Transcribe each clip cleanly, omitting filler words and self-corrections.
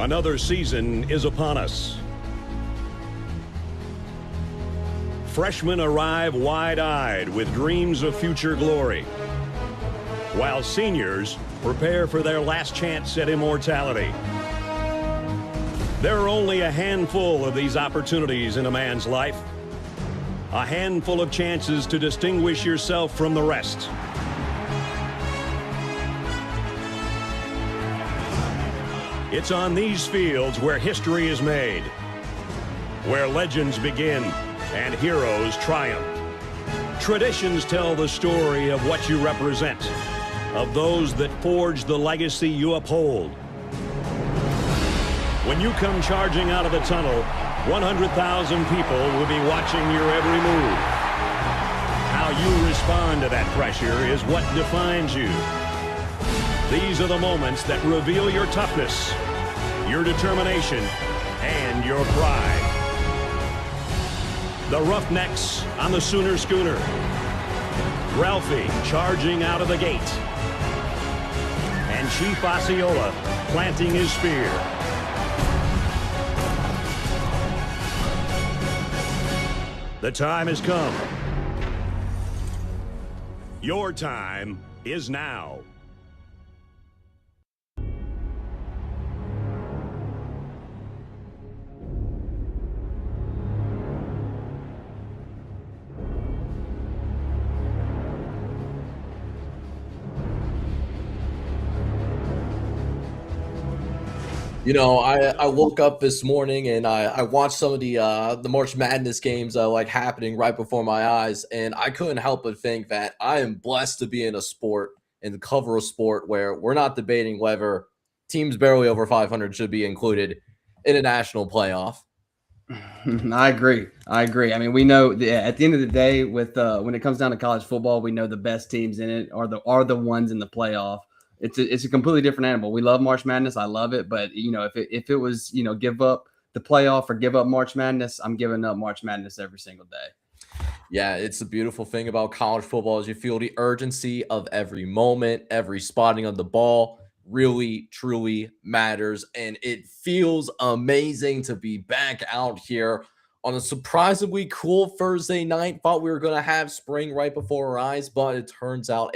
Another season is upon us. Freshmen arrive wide-eyed with dreams of future glory, while seniors prepare for their last chance at immortality. There are only a handful of these opportunities in a man's life, a handful of chances to distinguish yourself from the rest. It's on these fields where history is made, where legends begin and heroes triumph. Traditions tell the story of what you represent, of those that forge the legacy you uphold. When you come charging out of the tunnel, 100,000 people will be watching your every move. How you respond to that pressure is what defines you. These are the moments that reveal your toughness, your determination, and your pride. The Roughnecks on the Sooner Schooner. Ralphie charging out of the gate. And Chief Osceola planting his spear. The time has come. Your time is now. You know, I woke up this morning and I watched some of the March Madness games like happening right before my eyes, and I couldn't help but think that I am blessed to be in a sport and cover a sport where we're not debating whether teams barely over 500 should be included in a national playoff. I agree. I mean, we know at the end of the day, with when it comes down to college football, we know the best teams in it are the ones in the playoff. It's a completely different animal. We love March Madness. I love it. But, you know, if it was, you know, give up the playoff or give up March Madness, I'm giving up March Madness every single day. Yeah, it's the beautiful thing about college football is you feel the urgency of every moment, every spotting of the ball really, truly matters. And it feels amazing to be back out here on a surprisingly cool Thursday night. Thought we were going to have spring right before our eyes, but it turns out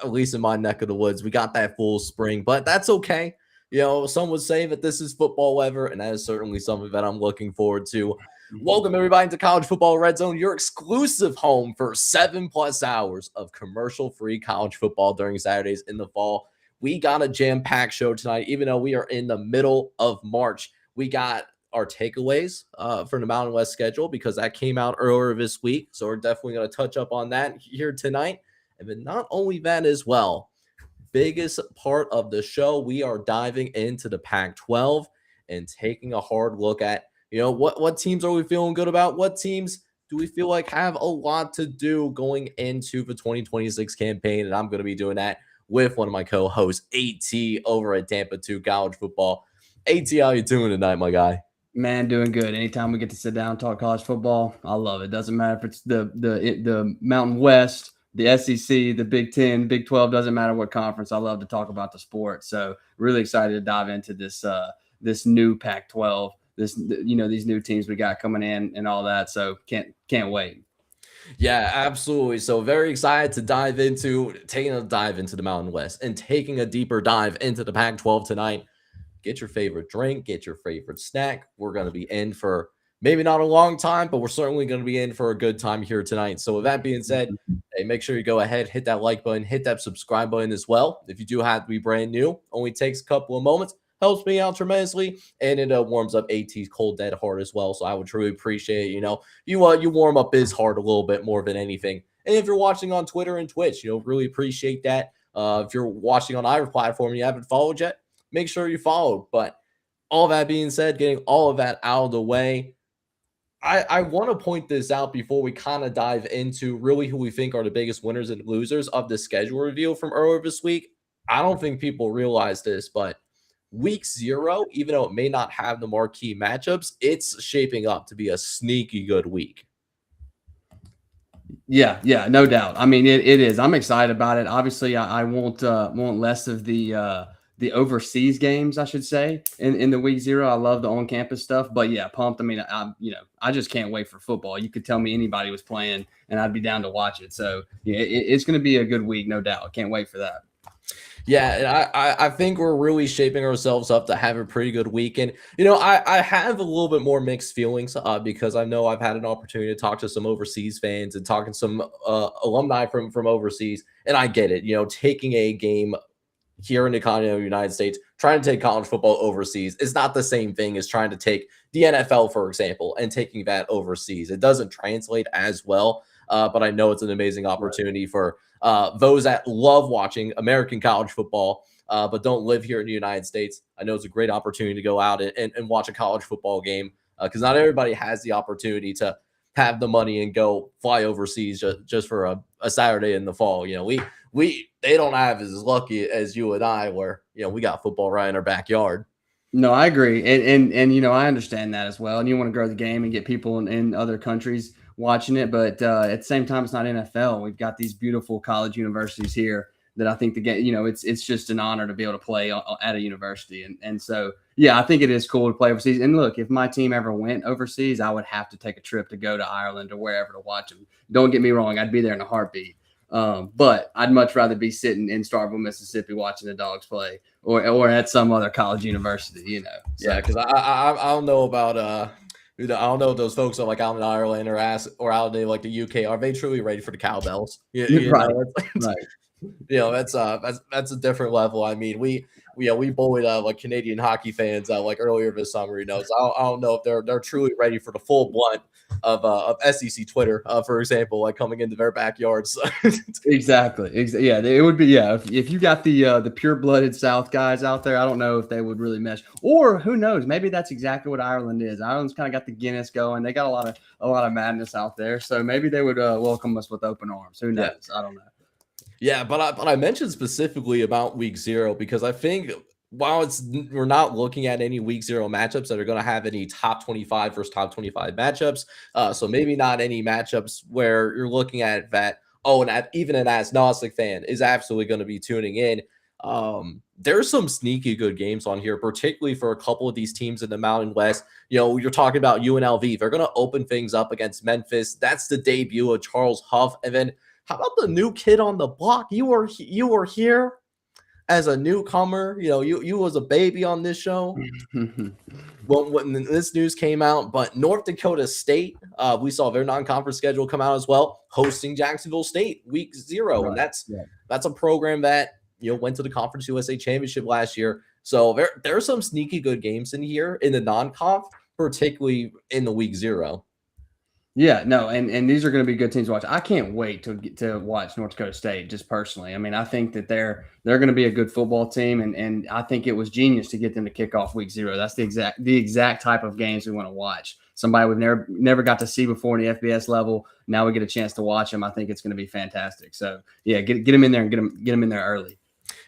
at least in my neck of the woods, we got that full spring, but that's okay. You know, some would say that this is football weather, and that is certainly something that I'm looking forward to. Welcome, everybody, to College Football Red Zone, your exclusive home for 7+ hours of commercial-free college football during Saturdays in the fall. We got a jam-packed show tonight, even though we are in the middle of March. We got our takeaways from the Mountain West schedule because that came out earlier this week, so we're definitely going to touch up on that here tonight. And then not only that as well, biggest part of the show, we are diving into the Pac-12 and taking a hard look at, you know, what teams are we feeling good about? What teams do we feel like have a lot to do going into the 2026 campaign? And I'm going to be doing that with one of my co-hosts, AT, over at Tampa 2 College Football. AT, how you doing tonight, my guy? Man, doing good. Anytime we get to sit down and talk college football, I love it. Doesn't matter if it's the Mountain West, the SEC, the Big 10, Big 12, doesn't matter what conference. I love to talk about the sport. So really excited to dive into this new Pac-12, these new teams we got coming in and all that. So can't wait. Yeah, absolutely. So very excited to taking a dive into the Mountain West and taking a deeper dive into the Pac-12 tonight. Get your favorite drink, get your favorite snack. We're going to be in for maybe not a long time, but we're certainly going to be in for a good time here tonight. So with that being said, hey, make sure you go ahead, hit that like button, hit that subscribe button as well. If you do have to be brand new, only takes a couple of moments, helps me out tremendously, and it warms up AT's cold dead heart as well. So I would truly appreciate, you warm up his heart a little bit more than anything. And if you're watching on Twitter and Twitch, really appreciate that. If you're watching on either platform and you haven't followed yet, make sure you follow. But all that being said, getting all of that out of the way, I want to point this out before we kind of dive into really who we think are the biggest winners and losers of the schedule reveal from earlier this week. I don't think people realize this, but week 0, even though it may not have the marquee matchups, it's shaping up to be a sneaky good week. Yeah, no doubt. I mean, it is. I'm excited about it. Obviously, I want less of the the overseas games, I should say, in the week 0. I love the on campus stuff, but yeah, pumped. I mean, I just can't wait for football. You could tell me anybody was playing and I'd be down to watch it. So yeah, it's going to be a good week, no doubt. Can't wait for that. Yeah, and I think we're really shaping ourselves up to have a pretty good week. And, I have a little bit more mixed feelings because I know I've had an opportunity to talk to some overseas fans and talking to some alumni from overseas. And I get it, taking a game here in the continental United States, trying to take college football overseas is not the same thing as trying to take the NFL, for example, and taking that overseas. It doesn't translate as well, but I know it's an amazing opportunity for those that love watching American college football, but don't live here in the United States. I know it's a great opportunity to go out and watch a college football game because not everybody has the opportunity to have the money and go fly overseas just for a Saturday in the fall. They don't have as lucky as you and I where, we got football right in our backyard. No, I agree. And I understand that as well. And you want to grow the game and get people in other countries watching it. But at the same time, it's not NFL. We've got these beautiful college universities here that I think the game, it's just an honor to be able to play at a university. And so, yeah, I think it is cool to play overseas. And look, if my team ever went overseas, I would have to take a trip to go to Ireland or wherever to watch them. Don't get me wrong. I'd be there in a heartbeat. But I'd much rather be sitting in Starkville, Mississippi, watching the Dogs play, or at some other college university, So. Yeah, because I don't know about I don't know if those folks are like out in Ireland or out in like the UK. Are they truly ready for the cowbells? Right. Right. That's a different level. I mean, we bullied like Canadian hockey fans like earlier this summer. So I don't know if they're truly ready for the full blunt of SEC Twitter, for example, like coming into their backyards. Exactly. Yeah, it would be. Yeah, if you got the pure-blooded South guys out there, I don't know if they would really mesh. Or who knows? Maybe that's exactly what Ireland is. Ireland's kind of got the Guinness going. They got a lot of madness out there. So maybe they would welcome us with open arms. Who knows? I don't know. Yeah, but I mentioned specifically about week 0 because I think while we're not looking at any week 0 matchups that are going to have any top 25 versus top 25 matchups, so maybe not any matchups where you're looking at that. Oh, and even an agnostic fan is absolutely going to be tuning in. There's some sneaky good games on here, particularly for a couple of these teams in the Mountain West. You're talking about UNLV. They're going to open things up against Memphis. That's the debut of Charles Huff, and then. How about the new kid on the block? You were here as a newcomer. You was a baby on this show. when this news came out, but North Dakota State, we saw their non-conference schedule come out as well, hosting Jacksonville State week 0, right. And that's a program that went to the Conference USA Championship last year. So there's some sneaky good games in here in the non-conf, particularly in the week 0. Yeah, no, and these are going to be good teams to watch. I can't wait to watch North Dakota State, just personally. I mean, I think that they're going to be a good football team, and I think it was genius to get them to kick off week 0. That's the exact type of games we want to watch. Somebody we've never got to see before in the FBS level. Now we get a chance to watch them. I think it's going to be fantastic. So yeah, get them in there and get them in there early.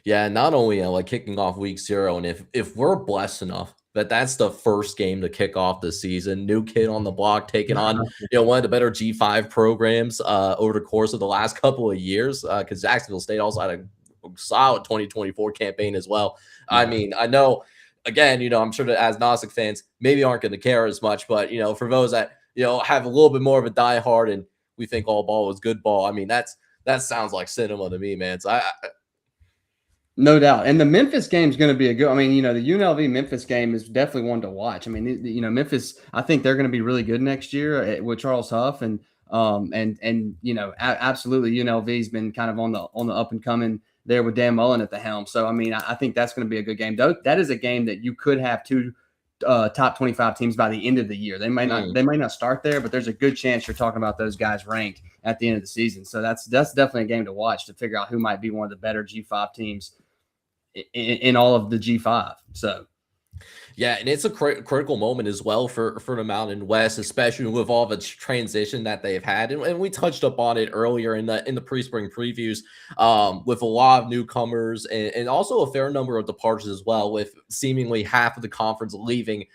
Yeah, not only like kicking off week 0, and if we're blessed enough that's the first game to kick off the season. New kid on the block taking on one of the better G5 programs over the course of the last couple of years because Jacksonville State also had a solid 2024 campaign as well. Yeah. I mean, I know, again, I'm sure that agnostic fans maybe aren't going to care as much, but, for those that, have a little bit more of a diehard and we think all ball is good ball, I mean, that sounds like cinema to me, man. So no doubt. And the Memphis game is going to be a good, the UNLV Memphis game is definitely one to watch. I mean, Memphis, I think they're going to be really good next year with Charles Huff and absolutely UNLV's been kind of on the up and coming there with Dan Mullen at the helm. So, I mean, I think that's going to be a good game. That is a game that you could have two top 25 teams by the end of the year. They might not start there, but there's a good chance you're talking about those guys ranked at the end of the season. So that's definitely a game to watch to figure out who might be one of the better G5 teams in all of the G5. So yeah, and it's a critical moment as well for the Mountain West, especially with all the transition that they've had, and we touched up on it earlier in the pre-spring previews, with a lot of newcomers and also a fair number of departures as well, with seemingly half of the conference leaving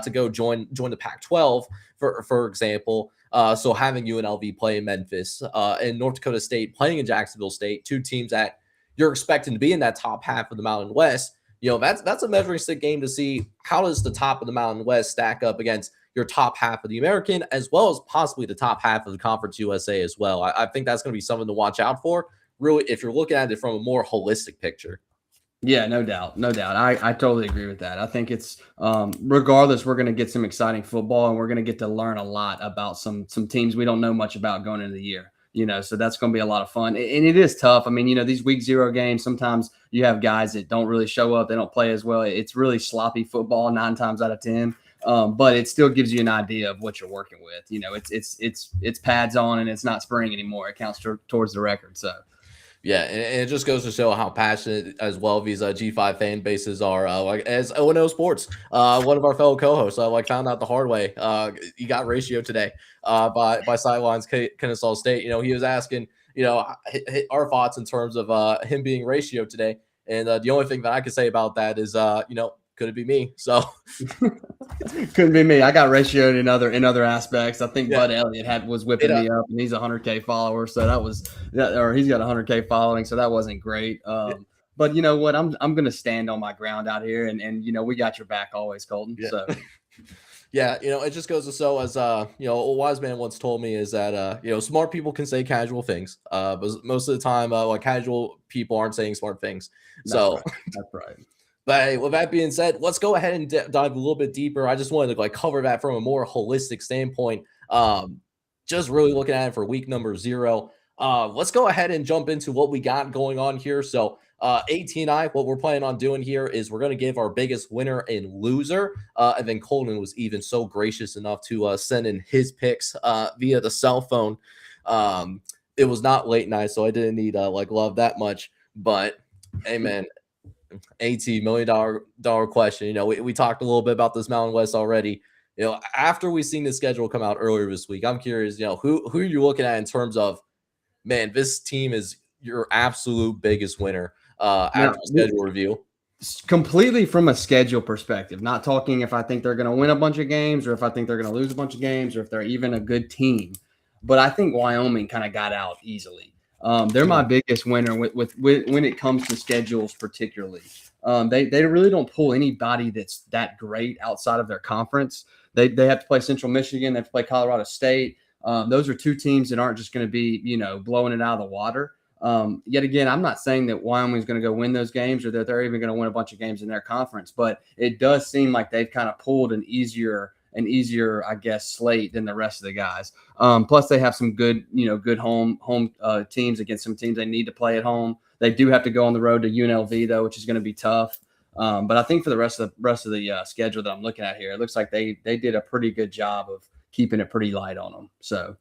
to go join the Pac-12, for example. So having UNLV play in Memphis and North Dakota State playing in Jacksonville State, two teams that you're expecting to be in that top half of the Mountain West, That's a measuring stick game to see how does the top of the Mountain West stack up against your top half of the American, as well as possibly the top half of the Conference USA as well. I think that's going to be something to watch out for, really, if you're looking at it from a more holistic picture. Yeah, no doubt. No doubt. I totally agree with that. I think it's regardless, we're going to get some exciting football, and we're going to get to learn a lot about some teams we don't know much about going into the year. So that's going to be a lot of fun. And it is tough. I mean, these week 0 games, sometimes you have guys that don't really show up. They don't play as well. It's really sloppy football 9 times out of 10. But it still gives you an idea of what you're working with. It's pads on, and it's not spring anymore. It counts towards the record. So. Yeah, and it just goes to show how passionate as well these G5 fan bases are. As O&O Sports, one of our fellow co-hosts, found out the hard way. He got ratio today by Sidelines Kennesaw State. He was asking, our thoughts in terms of him being ratio today. And the only thing that I could say about that is, could it be me? So couldn't be me. I got ratioed in other aspects. I think Bud Elliott was whipping me up, and he's a 100K follower, so he's got 100K following, so that wasn't great. But you know what? I'm going to stand on my ground out here, and we got your back always, Colton. Yeah. So. Yeah, it just goes to show, as a wise man once told me, is that smart people can say casual things, but most of the time, casual people aren't saying smart things. That's right. But hey, with that being said, let's go ahead and dive a little bit deeper. I just wanted to cover that from a more holistic standpoint. Just really looking at it for week number 0. Let's go ahead and jump into what we got going on here. So AT&I, what we're planning on doing here is we're going to give our biggest winner and loser. And then Colton was even so gracious enough to send in his picks via the cell phone. It was not late night, so I didn't need love that much. But hey, man. AT $1 million question. We talked a little bit about this Mountain West already. After we seen the schedule come out earlier this week, I'm curious, who are you looking at in terms of, man, this team is your absolute biggest winner after the schedule review? Completely from a schedule perspective, not talking if I think they're going to win a bunch of games or if I think they're going to lose a bunch of games or if they're even a good team. But I think Wyoming kind of got out easily. They're my biggest winner with when it comes to schedules, particularly. They really don't pull anybody that's that great outside of their conference. They have to play Central Michigan. They have to play Colorado State. Those are 2 teams that aren't just going to be, blowing it out of the water. Yet again, I'm not saying that Wyoming's going to go win those games or that they're even going to win a bunch of games in their conference, but it does seem like they've kind of pulled an easier, I guess, slate than the rest of the guys. Plus they have some good home teams against some teams they need to play at home. They do have to go on the road to UNLV though, which is going to be tough. But I think for the rest of the schedule that I'm looking at here, it looks like they did a pretty good job of keeping it pretty light on them. So.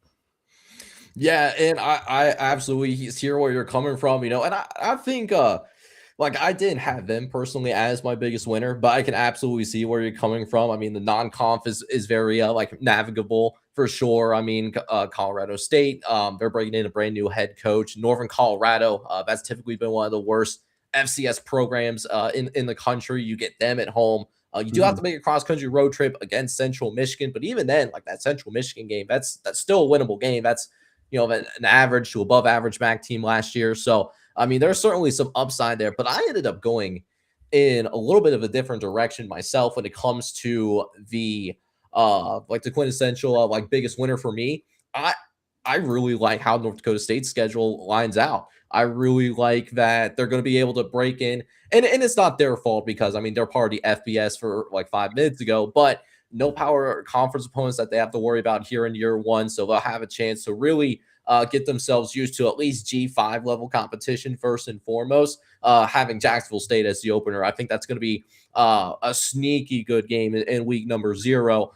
Yeah, and I absolutely hear where you're coming from, and I think I didn't have them personally as my biggest winner, but I can absolutely see where you're coming from. I mean, the non-conf is very navigable for sure. I mean, Colorado State, they're bringing in a brand new head coach. Northern Colorado, that's typically been one of the worst FCS programs in the country. You get them at home. You do have to make a cross-country road trip against Central Michigan, but even then, that Central Michigan game, that's still a winnable game. That's an average to above average MAC team last year. So, I mean, there's certainly some upside there, but I ended up going in a little bit of a different direction myself when it comes to the the quintessential biggest winner for me. I really like how North Dakota State's schedule lines out. I really like that they're going to be able to break in, and it's not their fault because, I mean, they're part of the FBS for 5 minutes ago, but no power conference opponents that they have to worry about here in year 1. So they'll have a chance to really get themselves used to at least G5 level competition first and foremost. Having Jacksonville State as the opener, I think that's going to be a sneaky good game in week number 0.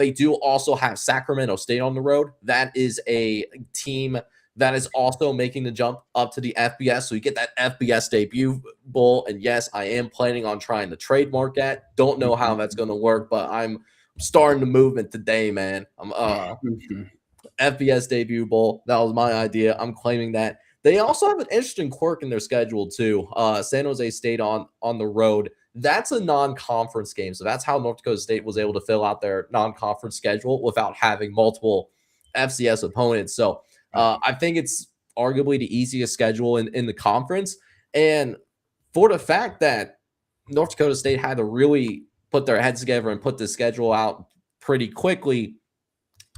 They do also have Sacramento State on the road. That is a team that is also making the jump up to the FBS. So you get that FBS debut bowl. And yes, I am planning on trying to trademark that. Don't know how that's going to work, but I'm starting the movement today, man. I'm FBS debut bowl. That was my idea. I'm claiming that. They also have an interesting quirk in their schedule too. San Jose State on the road. That's a non-conference game. So that's how North Dakota State was able to fill out their non-conference schedule without having multiple FCS opponents. So I think it's arguably the easiest schedule in the conference. And for the fact that North Dakota State had to really put their heads together and put the schedule out pretty quickly.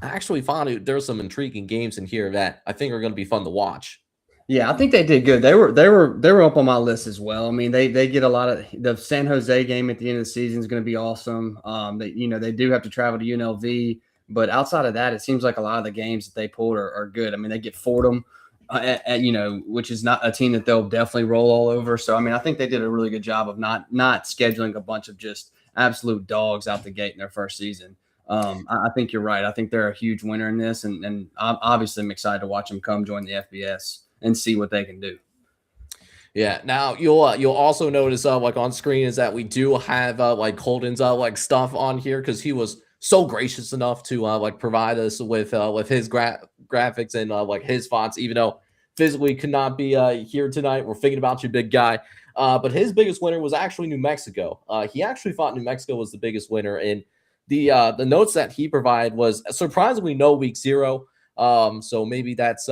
I actually found there's some intriguing games in here that I think are going to be fun to watch. Yeah, I think they did good. They were up on my list as well. I mean, they get a lot of the San Jose game at the end of the season is going to be awesome. They do have to travel to UNLV, but outside of that, it seems like a lot of the games that they pulled are good. I mean, they get Fordham, which is not a team that they'll definitely roll all over. So I mean, I think they did a really good job of not scheduling a bunch of just absolute dogs out the gate in their first season. I think you're right. I think they're a huge winner in this, and obviously I'm excited to watch them come join the FBS and see what they can do. Yeah. Now you'll also notice like on screen is that we do have like Colton's like stuff on here because he was so gracious enough to like provide us with his graphics and like his fonts, even though physically could not be here tonight. We're thinking about you, big guy. But his biggest winner was actually New Mexico. He actually thought New Mexico was the biggest winner, and the notes that he provided was surprisingly no week 0. So maybe that's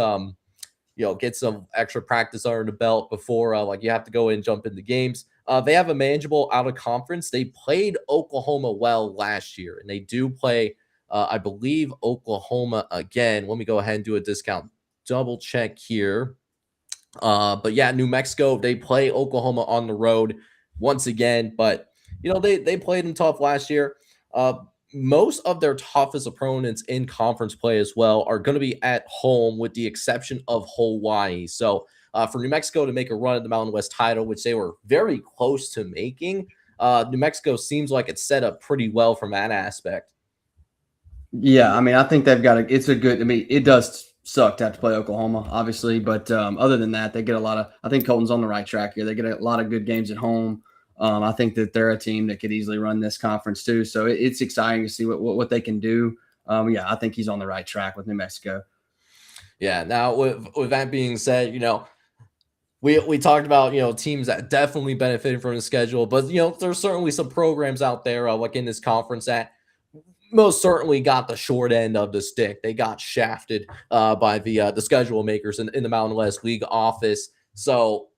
get some extra practice under the belt before like you have to go in and jump into games. They have a manageable out of conference. They played Oklahoma well last year, and they do play, I believe, Oklahoma again. Let me go ahead and do a discount double check here. But yeah, New Mexico, they play Oklahoma on the road once again, but they played them tough last year. Most of their toughest opponents in conference play as well are going to be at home, with the exception of Hawaii. So for New Mexico to make a run at the Mountain West title, which they were very close to making, New Mexico seems like it's set up pretty well from that aspect. Yeah, I mean, I think they've got it does suck to have to play Oklahoma, obviously, but other than that, they get a lot of. I think Colton's on the right track here. They get a lot of good games at home. I think that they're a team that could easily run this conference too. So it's exciting to see what they can do. Yeah, I think he's on the right track with New Mexico. Yeah. Now, with that being said, we talked about teams that definitely benefited from the schedule, but there's certainly some programs out there like in this conference that most certainly got the short end of the stick. They got shafted by the schedule makers in the Mountain West League office. So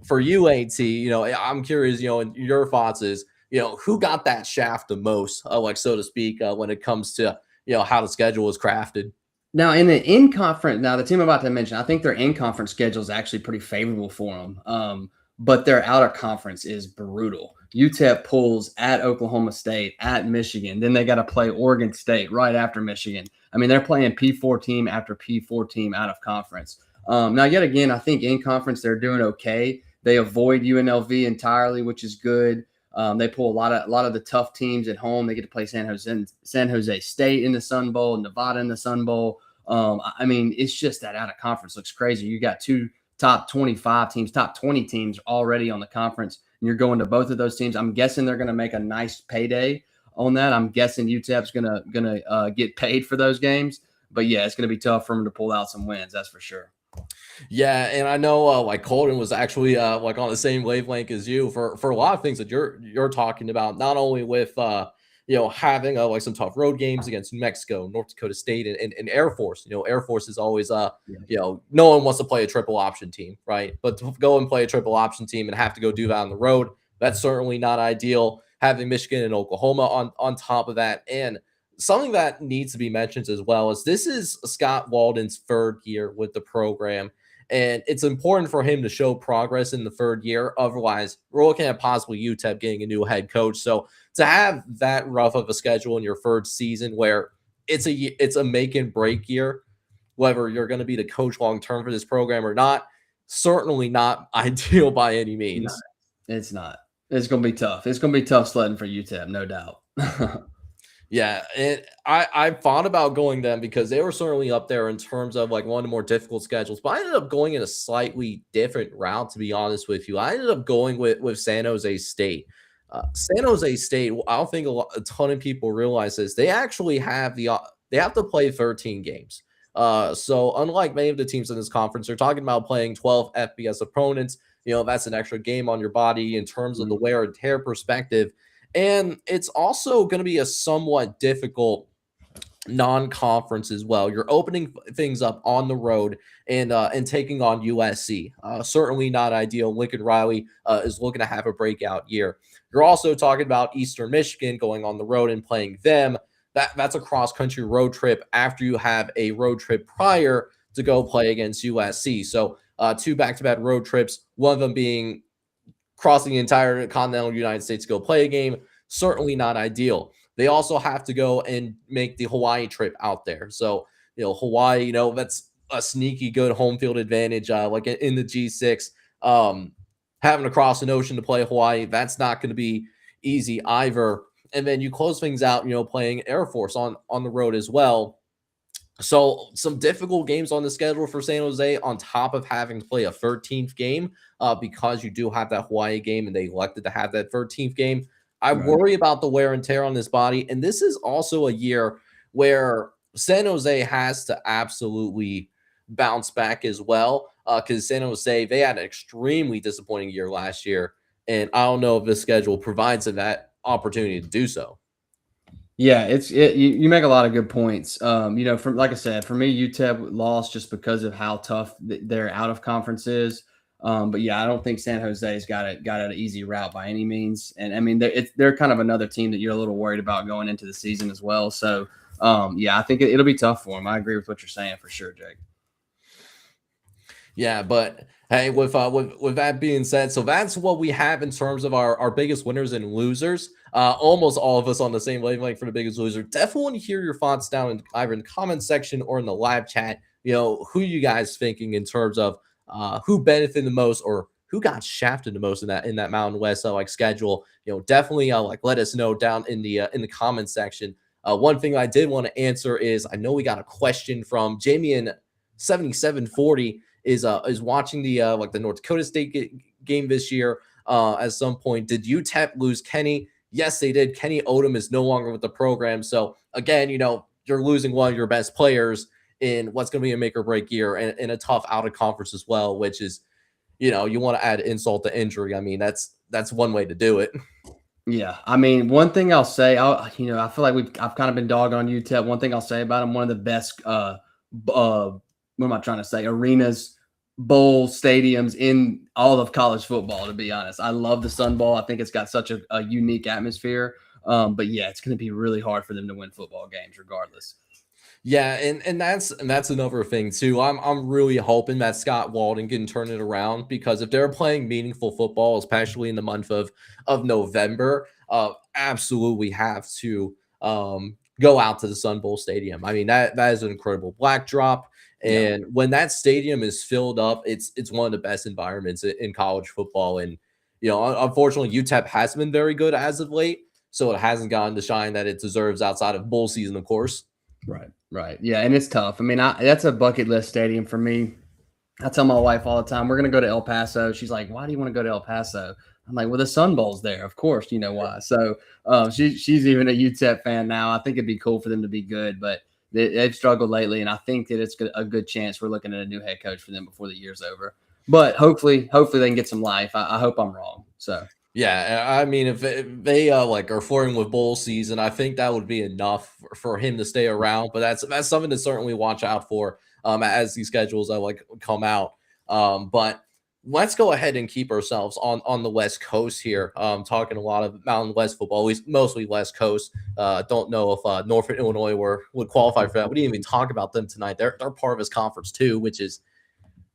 for you, AT, I'm curious, and your thoughts is, who got that shaft the most, like so to speak, when it comes to how the schedule is crafted. Now, in the in-conference, the team I'm about to mention, I think their in-conference schedule is actually pretty favorable for them. But their out-of-conference is brutal. UTEP pulls at Oklahoma State, at Michigan. Then they got to play Oregon State right after Michigan. I mean, they're playing P4 team after P4 team out of conference. Now, yet again, I think in-conference they're doing okay. They avoid UNLV entirely, which is good. They pull a lot of the tough teams at home. They get to play San Jose State in the Sun Bowl, Nevada in the Sun Bowl. I mean, it's just that out of conference looks crazy. You got 2 top 25 teams, top 20 teams already on the conference, and you're going to both of those teams. I'm guessing they're going to make a nice payday on that. I'm guessing UTEP's gonna get paid for those games. But yeah, it's going to be tough for them to pull out some wins. That's for sure. Yeah, and I know like Colton was actually like on the same wavelength as you for a lot of things that you're talking about, not only with having like some tough road games against New Mexico, North Dakota State, and Air Force. Air Force is always no one wants to play a triple option team, right? But to go and play a triple option team and have to go do that on the road, that's certainly not ideal. Having Michigan and Oklahoma on top of that, and something that needs to be mentioned as well is this is Scott Walden's 3rd year with the program. And it's important for him to show progress in the 3rd year. Otherwise, we're looking at possibly UTEP getting a new head coach. So to have that rough of a schedule in your 3rd season where it's a make and break year, whether you're going to be the coach long term for this program or not, certainly not ideal by any means. No, it's not. It's going to be tough. It's going to be tough sledding for UTEP, no doubt. Yeah, and I thought about going them because they were certainly up there in terms of like one of the more difficult schedules, but I ended up going in a slightly different route, to be honest with you. I ended up going with San Jose State. San Jose State, I don't think a ton of people realize this. They actually have they have to play 13 games. So unlike many of the teams in this conference, they're talking about playing 12 FBS opponents. That's an extra game on your body in terms of the wear and tear perspective. And it's also going to be a somewhat difficult non-conference as well. You're opening things up on the road and taking on USC. Certainly not ideal. Lincoln Riley is looking to have a breakout year. You're also talking about Eastern Michigan going on the road and playing them. That's a cross-country road trip after you have a road trip prior to go play against USC. So 2 back-to-back road trips, one of them being crossing the entire continental United States to go play a game. Certainly not ideal. They also have to go and make the Hawaii trip out there. So, Hawaii, that's a sneaky good home field advantage, like in the G6. Having to cross an ocean to play Hawaii, that's not going to be easy either. And then you close things out, playing Air Force on the road as well. So some difficult games on the schedule for San Jose on top of having to play a 13th game because you do have that Hawaii game and they elected to have that 13th game. I worry about the wear and tear on this body. And this is also a year where San Jose has to absolutely bounce back as well because San Jose, they had an extremely disappointing year last year. And I don't know if this schedule provides them that opportunity to do so. Yeah, you make a lot of good points. From like I said, for me, UTEP lost just because of how tough their out of conference is. But yeah, I don't think San Jose's got an easy route by any means. And I mean, they're kind of another team that you're a little worried about going into the season as well. So yeah, I think it'll be tough for them. I agree with what you're saying for sure, Jake. Yeah, but hey, with that being said, so that's what we have in terms of our biggest winners and losers. Almost all of us on the same wavelength for the biggest loser. Definitely want to hear your thoughts down in either in the comment section or in the live chat. Who you guys thinking in terms of who benefited the most or who got shafted the most in that Mountain West schedule. Definitely let us know down in the comment section. One thing I did want to answer is I know we got a question from Jamie in 7740 is watching the North Dakota State game this year. At some point, did UTEP lose Kenny? Yes, they did. Kenny Odom is no longer with the program. So again, you're losing one of your best players in what's going to be a make or break year and a tough out of conference as well, which is, you want to add insult to injury. I mean, that's one way to do it. Yeah, I mean, one thing I'll say, I feel like I've kind of been dogging on UTEP. One thing I'll say about them, one of the best, what am I trying to say? Arenas, bowl stadiums in all of college football, to be honest. I love the Sun Bowl. I think it's got such a unique atmosphere. But yeah, it's going to be really hard for them to win football games regardless. Yeah, and that's another thing too. I'm really hoping that Scott Walden can turn it around because if they're playing meaningful football, especially in the month of November, absolutely have to go out to the Sun Bowl Stadium. I mean, that is an incredible backdrop. And when that stadium is filled up, it's one of the best environments in college football. And, unfortunately, UTEP has been very good as of late. So it hasn't gotten the shine that it deserves outside of bowl season, of course. Right. Yeah, and it's tough. I mean, that's a bucket list stadium for me. I tell my wife all the time, we're going to go to El Paso. She's like, why do you want to go to El Paso? I'm like, well, the Sun Bowl's there. Of course, you know why. So she's even a UTEP fan now. I think it'd be cool for them to be good, but they've struggled lately, and I think that it's a good chance we're looking at a new head coach for them before the year's over. But hopefully they can get some life. I hope I'm wrong. So yeah, I mean, if they are flirting with bowl season, I think that would be enough for him to stay around. But that's something to certainly watch out for as these schedules come out. But let's go ahead and keep ourselves on the West Coast here. Talking a lot of Mountain West football, at least mostly West Coast. Don't know if Northern Illinois would qualify for that. We didn't even talk about them tonight. They're part of his conference too, which is,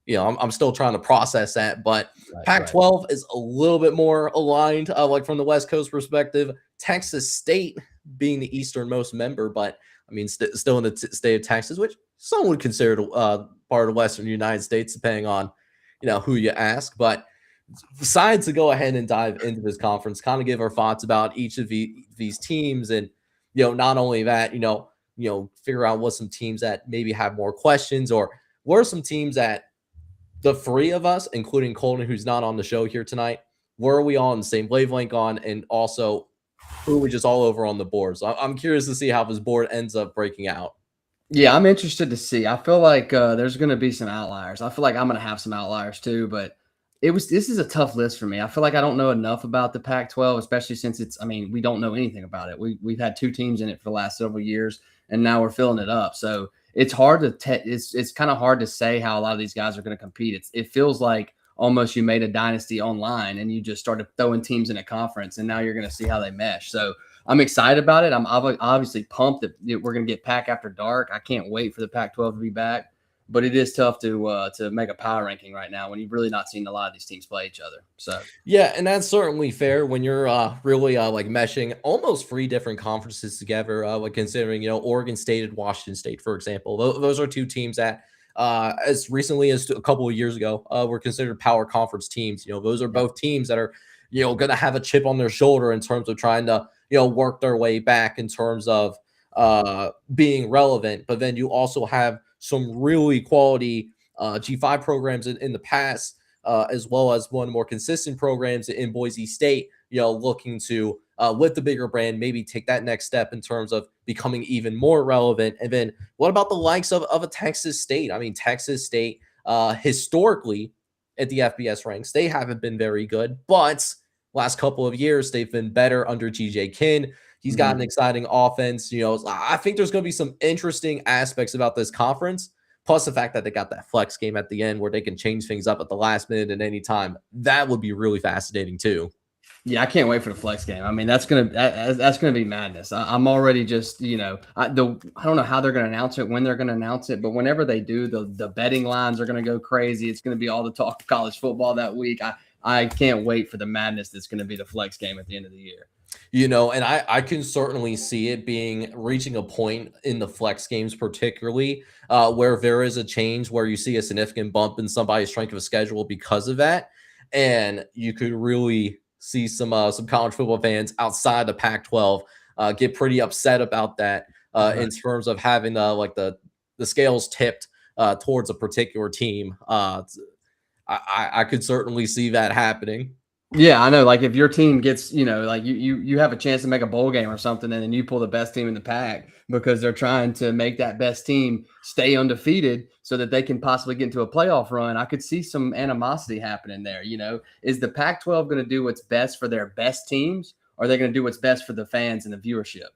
I'm still trying to process that. But Pac-12 is a little bit more aligned, from the West Coast perspective. Texas State being the easternmost member, but I mean, still in the state of Texas, which some would consider part of the Western United States, depending on who you ask. But decided to go ahead and dive into this conference, kind of give our thoughts about each of these teams, and not only that, figure out what some teams that maybe have more questions, or what are some teams that the three of us, including Colton, who's not on the show here tonight, where are we all on the same wavelength on, and also who are we just all over on the board? So I'm curious to see how this board ends up breaking out. Yeah, I'm interested to see. I feel like there's going to be some outliers. I feel like I'm going to have some outliers too, but this is a tough list for me. I feel like I don't know enough about the Pac-12, especially since we don't know anything about it. We've had two teams in it for the last several years. and now we're filling it up. So it's hard to it's kind of hard to say how a lot of these guys are going to compete. It feels like almost you made a dynasty online and you just started throwing teams in a conference, and now you're going to see how they mesh. So I'm excited about it. I'm obviously pumped that we're going to get Pac after dark. I can't wait for the Pac-12 to be back. But it is tough to make a power ranking right now when you've really not seen a lot of these teams play each other. So yeah, and that's certainly fair when you're really like meshing almost 3 different conferences together. Like considering Oregon State and Washington State, for example, those are 2 teams that as recently as a couple of years ago were considered power conference teams. Those are both teams that are going to have a chip on their shoulder in terms of trying to work their way back in terms of being relevant. But then you also have some really quality G5 programs in the past, as well as one more consistent programs in Boise State, looking to with the bigger brand, maybe take that next step in terms of becoming even more relevant. And then what about the likes of a Texas State? I mean, Texas State historically at the FBS ranks, they haven't been very good, but last couple of years, they've been better under GJ Kinn. He's got an exciting offense. I think there's going to be some interesting aspects about this conference. Plus the fact that they got that flex game at the end where they can change things up at the last minute at any time. That would be really fascinating too. Yeah, I can't wait for the flex game. I mean, that's gonna be madness. I'm already just I don't know how they're gonna announce it, when they're gonna announce it, but whenever they do, the betting lines are gonna go crazy. It's gonna be all the talk of college football that week. I can't wait for the madness that's gonna be the flex game at the end of the year. And I can certainly see it reaching a point in the flex games, particularly where there is a change where you see a significant bump in somebody's strength of schedule because of that. And you could really see some college football fans outside the Pac-12 get pretty upset about that in terms of having the scales tipped towards a particular team. I could certainly see that happening. Yeah, I know. Like if your team gets, like you have a chance to make a bowl game or something, and then you pull the best team in the pack because they're trying to make that best team stay undefeated so that they can possibly get into a playoff run. I could see some animosity happening there. Is the Pac-12 going to do what's best for their best teams, or are they going to do what's best for the fans and the viewership?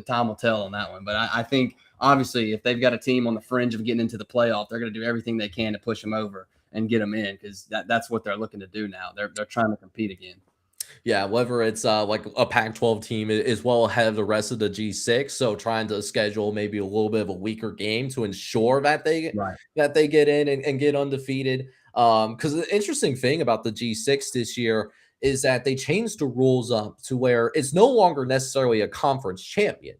Time will tell on that one. But I think obviously if they've got a team on the fringe of getting into the playoff, they're going to do everything they can to push them over and get them in, because that's what they're looking to do now. They're trying to compete again. Yeah, whether it's like a Pac-12 team is well ahead of the rest of the G6, so trying to schedule maybe a little bit of a weaker game to ensure that they get in and get undefeated. Because the interesting thing about the G6 this year is that they changed the rules up to where it's no longer necessarily a conference champion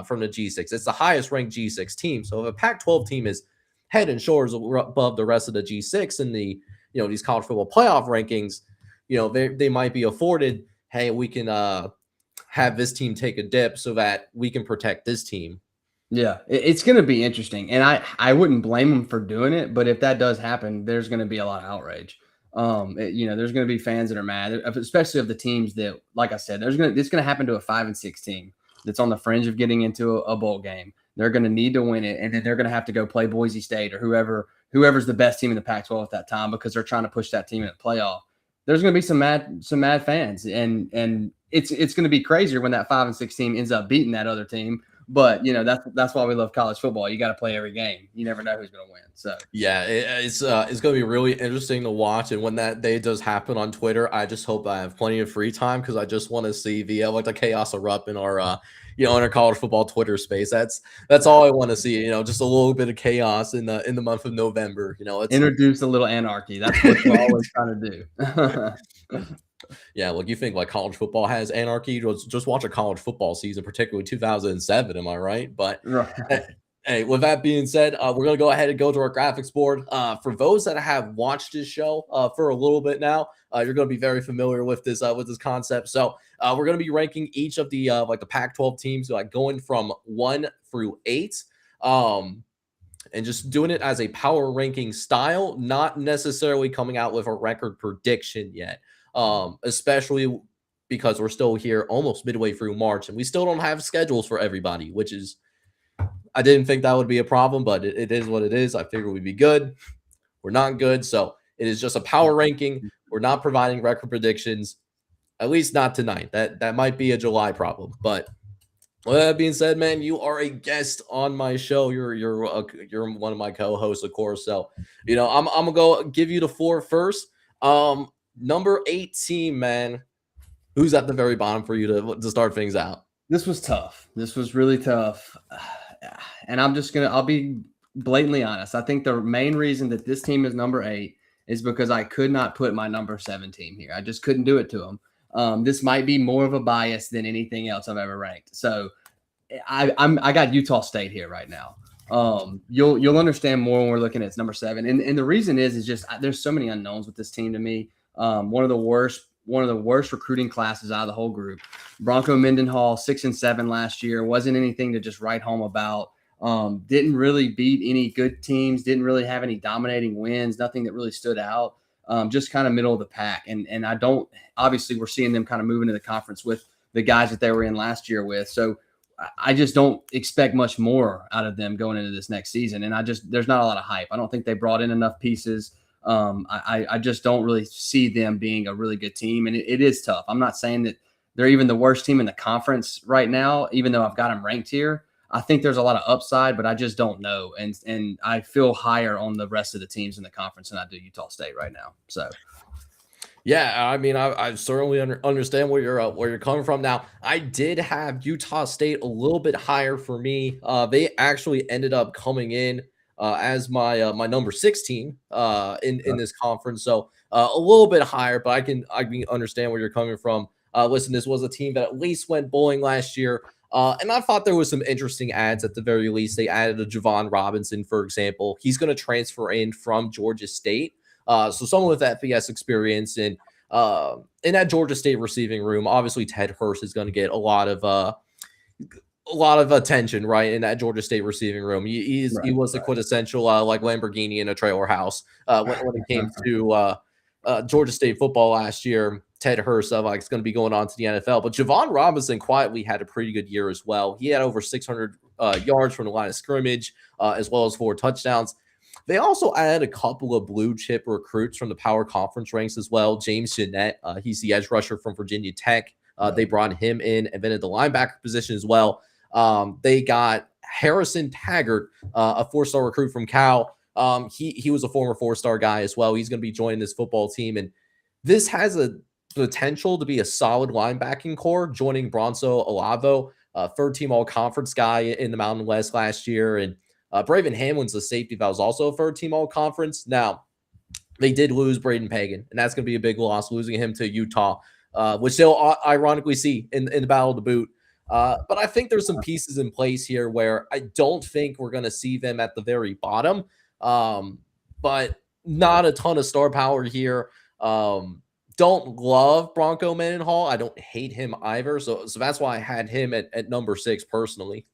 from the G6. It's the highest ranked G6 team. So if a Pac-12 team is head and shoulders above the rest of the G6 in the these college football playoff rankings, they might be afforded, hey, we can have this team take a dip so that we can protect this team. Yeah, it's going to be interesting, and I wouldn't blame them for doing it, but if that does happen, there's going to be a lot of outrage. There's going to be fans that are mad, especially of the teams that, like I said, it's going to happen to a 5-6 team that's on the fringe of getting into a bowl game. They're going to need to win it, and then they're going to have to go play Boise State or whoever's the best team in the Pac-12 at that time, because they're trying to push that team in the playoff. There's going to be some mad fans, and it's going to be crazier when that 5-6 team ends up beating that other team. But that's why we love college football. You got to play every game. You never know who's going to win. So yeah, it's going to be really interesting to watch. And when that day does happen on Twitter, I just hope I have plenty of free time, because I just want to see the chaos erupt in our in our college football Twitter space. That's all I want to see. Just a little bit of chaos in the month of November. Introduce a little anarchy. That's what we're always trying to do. Yeah, look, you think like college football has anarchy? Just watch a college football season, particularly 2007. Am I right? But hey, with that being said, we're gonna go ahead and go to our graphics board. For those that have watched this show for a little bit now, you're gonna be very familiar with this concept. So we're gonna be ranking each of the the Pac-12 teams, going from 1 through 8. And just doing it as a power ranking style, not necessarily coming out with a record prediction yet. Especially because we're still here almost midway through March and we still don't have schedules for everybody, which is, I didn't think that would be a problem, but it is what it is. I figured we'd be good. We're not good. So it is just a power ranking. We're not providing record predictions, at least not tonight. That might be a July problem, but Well, that being said, man, you are a guest on my show. You're one of my co-hosts, of course. So, I'm gonna go give you the floor first. Number 18, man. Who's at the very bottom for you to start things out? This was tough. This was really tough. And I'll be blatantly honest. I think the main reason that this team is number 8 is because I could not put my number 7 team here. I just couldn't do it to them. This might be more of a bias than anything else I've ever ranked. So I got Utah State here right now. You'll understand more when we're looking at number 7. And the reason is just there's so many unknowns with this team to me. One of the worst recruiting classes out of the whole group. Bronco Mendenhall, 6-7 last year. Wasn't anything to just write home about. Didn't really beat any good teams. Didn't really have any dominating wins. Nothing that really stood out. Just kind of middle of the pack. And I don't – obviously, we're seeing them kind of move into the conference with the guys that they were in last year with. So I just don't expect much more out of them going into this next season. And there's not a lot of hype. I don't think they brought in enough pieces. I just don't really see them being a really good team. And it is tough. I'm not saying that they're even the worst team in the conference right now, even though I've got them ranked here. I think there's a lot of upside, but I just don't know. And I feel higher on the rest of the teams in the conference than I do Utah State right now. So. Yeah, I mean, I certainly understand where you're coming from. Now, I did have Utah State a little bit higher for me. They actually ended up coming in as my number 16 in this conference, so a little bit higher. But I can understand where you're coming from. Listen, this was a team that at least went bowling last year, and I thought there was some interesting adds at the very least. They added a Javon Robinson, for example. He's going to transfer in from Georgia State. So someone with FBS experience and in that Georgia State receiving room, obviously Ted Hurst is going to get a lot of attention, right? In that Georgia State receiving room, he was the quintessential like Lamborghini in a trailer house when it came to Georgia State football last year. Ted Hurst is going to be going on to the NFL, but Javon Robinson quietly had a pretty good year as well. He had over 600 yards from the line of scrimmage, as well as 4 touchdowns. They also added a couple of blue chip recruits from the power conference ranks as well. James Jeanette, he's the edge rusher from Virginia Tech. They brought him in and then at the linebacker position as well. They got Harrison Taggart, a 4-star recruit from Cal. He was a former 4-star guy as well. He's going to be joining this football team. And this has a potential to be a solid linebacking core, joining Bronzo Olavo, third-team all-conference guy in the Mountain West last year. And Braven Hamlin's the safety that was also a third-team all-conference. Now, they did lose Braden Pagan, and that's going to be a big loss, losing him to Utah, which they'll ironically see in the Battle of the Boot. But I think there's some pieces in place here where I don't think we're going to see them at the very bottom, but not a ton of star power here. Don't love Bronco Mendenhall. I don't hate him either. So that's why I had him at number 6 personally.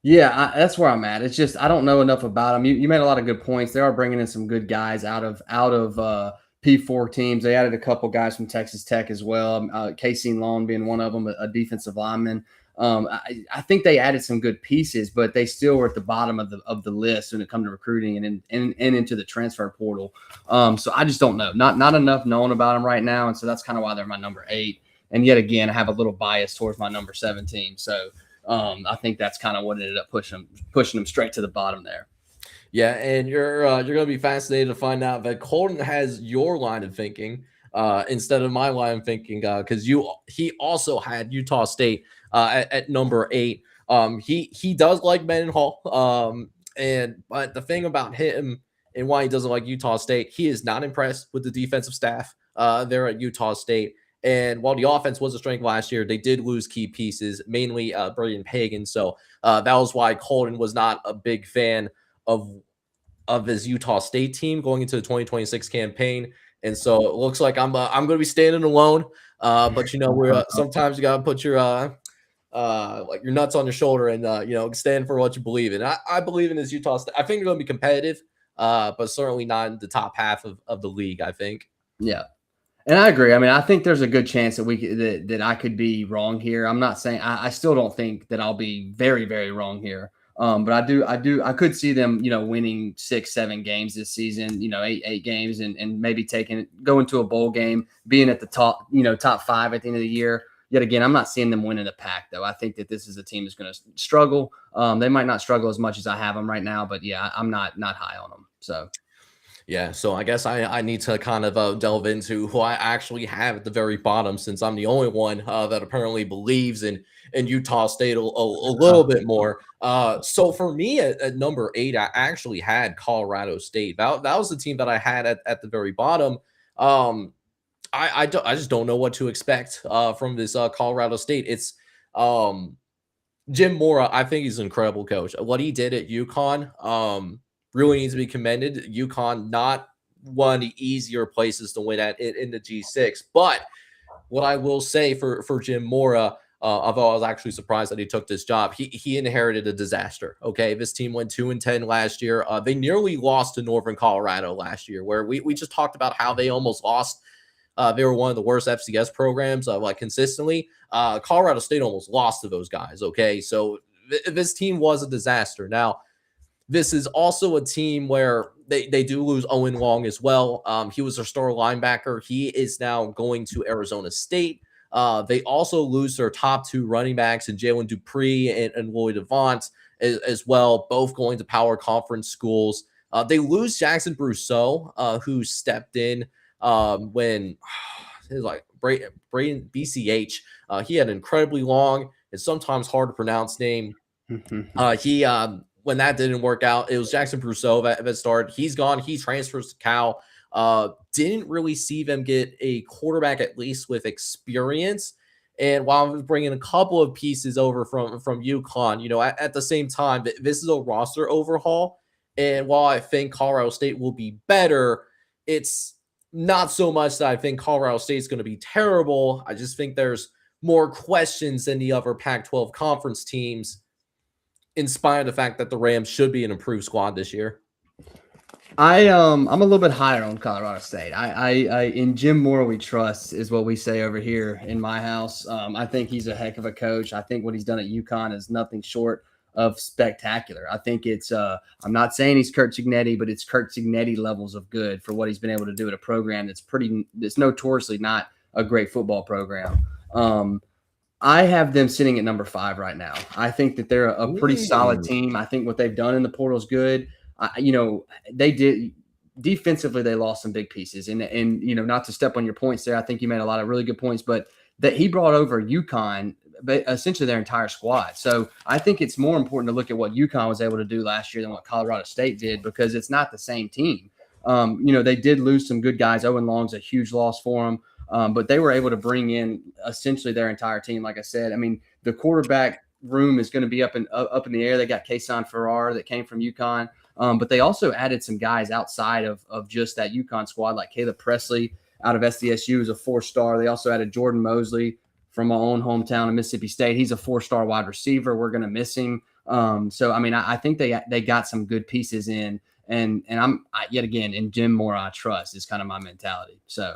Yeah, that's where I'm at. It's just I don't know enough about them. You made a lot of good points. They are bringing in some good guys out of P4 teams. They added a couple guys from Texas Tech as well. Casey Long being one of them, a defensive lineman. I think they added some good pieces, but they still were at the bottom of the list when it comes to recruiting and into the transfer portal. So I just don't know. Not enough known about them right now, and so that's kind of why they're my number 8. And yet again, I have a little bias towards my number 17. So. I think that's kind of what ended up pushing them straight to the bottom there. Yeah, and you're going to be fascinated to find out that Colton has your line of thinking instead of my line of thinking because he also had Utah State at number 8. He does like Mendenhall, but the thing about him and why he doesn't like Utah State, he is not impressed with the defensive staff there at Utah State. And while the offense was a strength last year, they did lose key pieces, mainly Braden Pagan. So that was why Colton was not a big fan of his Utah State team going into the 2026 campaign. And so it looks like I'm going to be standing alone. But we're sometimes you got to put your like your nuts on your shoulder and stand for what you believe in. I believe in this Utah State. I think they're going to be competitive, but certainly not in the top half of the league. I think. Yeah. And I agree. I mean, I think there's a good chance that that I could be wrong here. I'm not saying I still don't think that I'll be very, very wrong here. But I could see them, winning 6-7 games this season, 8 games and maybe going to a bowl game, being at the top, top 5 at the end of the year. yet again, I'm not seeing them winning the Pac, though. I think that this is a team that's going to struggle. They might not struggle as much as I have them right now, but yeah, I'm not high on them. So. Yeah, so I guess I need to kind of delve into who I actually have at the very bottom, since I'm the only one that apparently believes in Utah State a little bit more. So for me at number 8, I actually had Colorado State. That was the team that I had at the very bottom. I just don't know what to expect from this Colorado State. It's Jim Mora. I think he's an incredible coach. What he did at UConn really needs to be commended. UConn, not one of the easier places to win at in the G6. But what I will say for Jim Mora, although I was actually surprised that he took this job, he inherited a disaster. Okay, this team went 2-10 last year. They nearly lost to Northern Colorado last year, where we just talked about how they almost lost. They were one of the worst FCS programs, like consistently. Colorado State almost lost to those guys. Okay, so this team was a disaster. Now, this is also a team where they do lose Owen Long as well. He was their star linebacker. He is now going to Arizona State. They also lose their top 2 running backs in Jalen Dupree and Lloyd Avant as well, both going to power conference schools. They lose Jackson Brousseau, who stepped in when it was like Braden BCH. He had an incredibly long and sometimes hard to pronounce name. When that didn't work out, it was Jackson Brousseau that started. He's gone. He transfers to Cal. Didn't really see them get a quarterback, at least with experience. And while I was bringing a couple of pieces over from UConn, at the same time, this is a roster overhaul. And while I think Colorado State will be better, it's not so much that I think Colorado State is going to be terrible. I just think there's more questions than the other Pac-12 conference teams, in spite of the fact that the Rams should be an improved squad this year. I'm a little bit higher on Colorado State. I in Jim Mora we trust is what we say over here in my house. I think he's a heck of a coach. I think what he's done at UConn is nothing short of spectacular. I think it's I'm not saying he's Kurt Cignetti, but it's Kurt Cignetti levels of good for what he's been able to do at a program that's notoriously not a great football program. I have them sitting at number 5 right now. I think that they're a pretty solid team. I think what they've done in the portal is good. They did defensively. They lost some big pieces, and not to step on your points there. I think you made a lot of really good points, but that he brought over UConn, essentially their entire squad. So I think it's more important to look at what UConn was able to do last year than what Colorado State did, because it's not the same team. They did lose some good guys. Owen Long's a huge loss for them. But they were able to bring in essentially their entire team. Like I said, I mean, the quarterback room is going to be up in the air. They got Kason Farrar that came from UConn, but they also added some guys outside of just that UConn squad, like Caleb Presley out of SDSU is a 4-star. They also added Jordan Mosley from my own hometown of Mississippi State. He's a 4-star wide receiver. We're going to miss him. So I mean, I think they got some good pieces in, and yet again in Jim Mora I trust is kind of my mentality. So.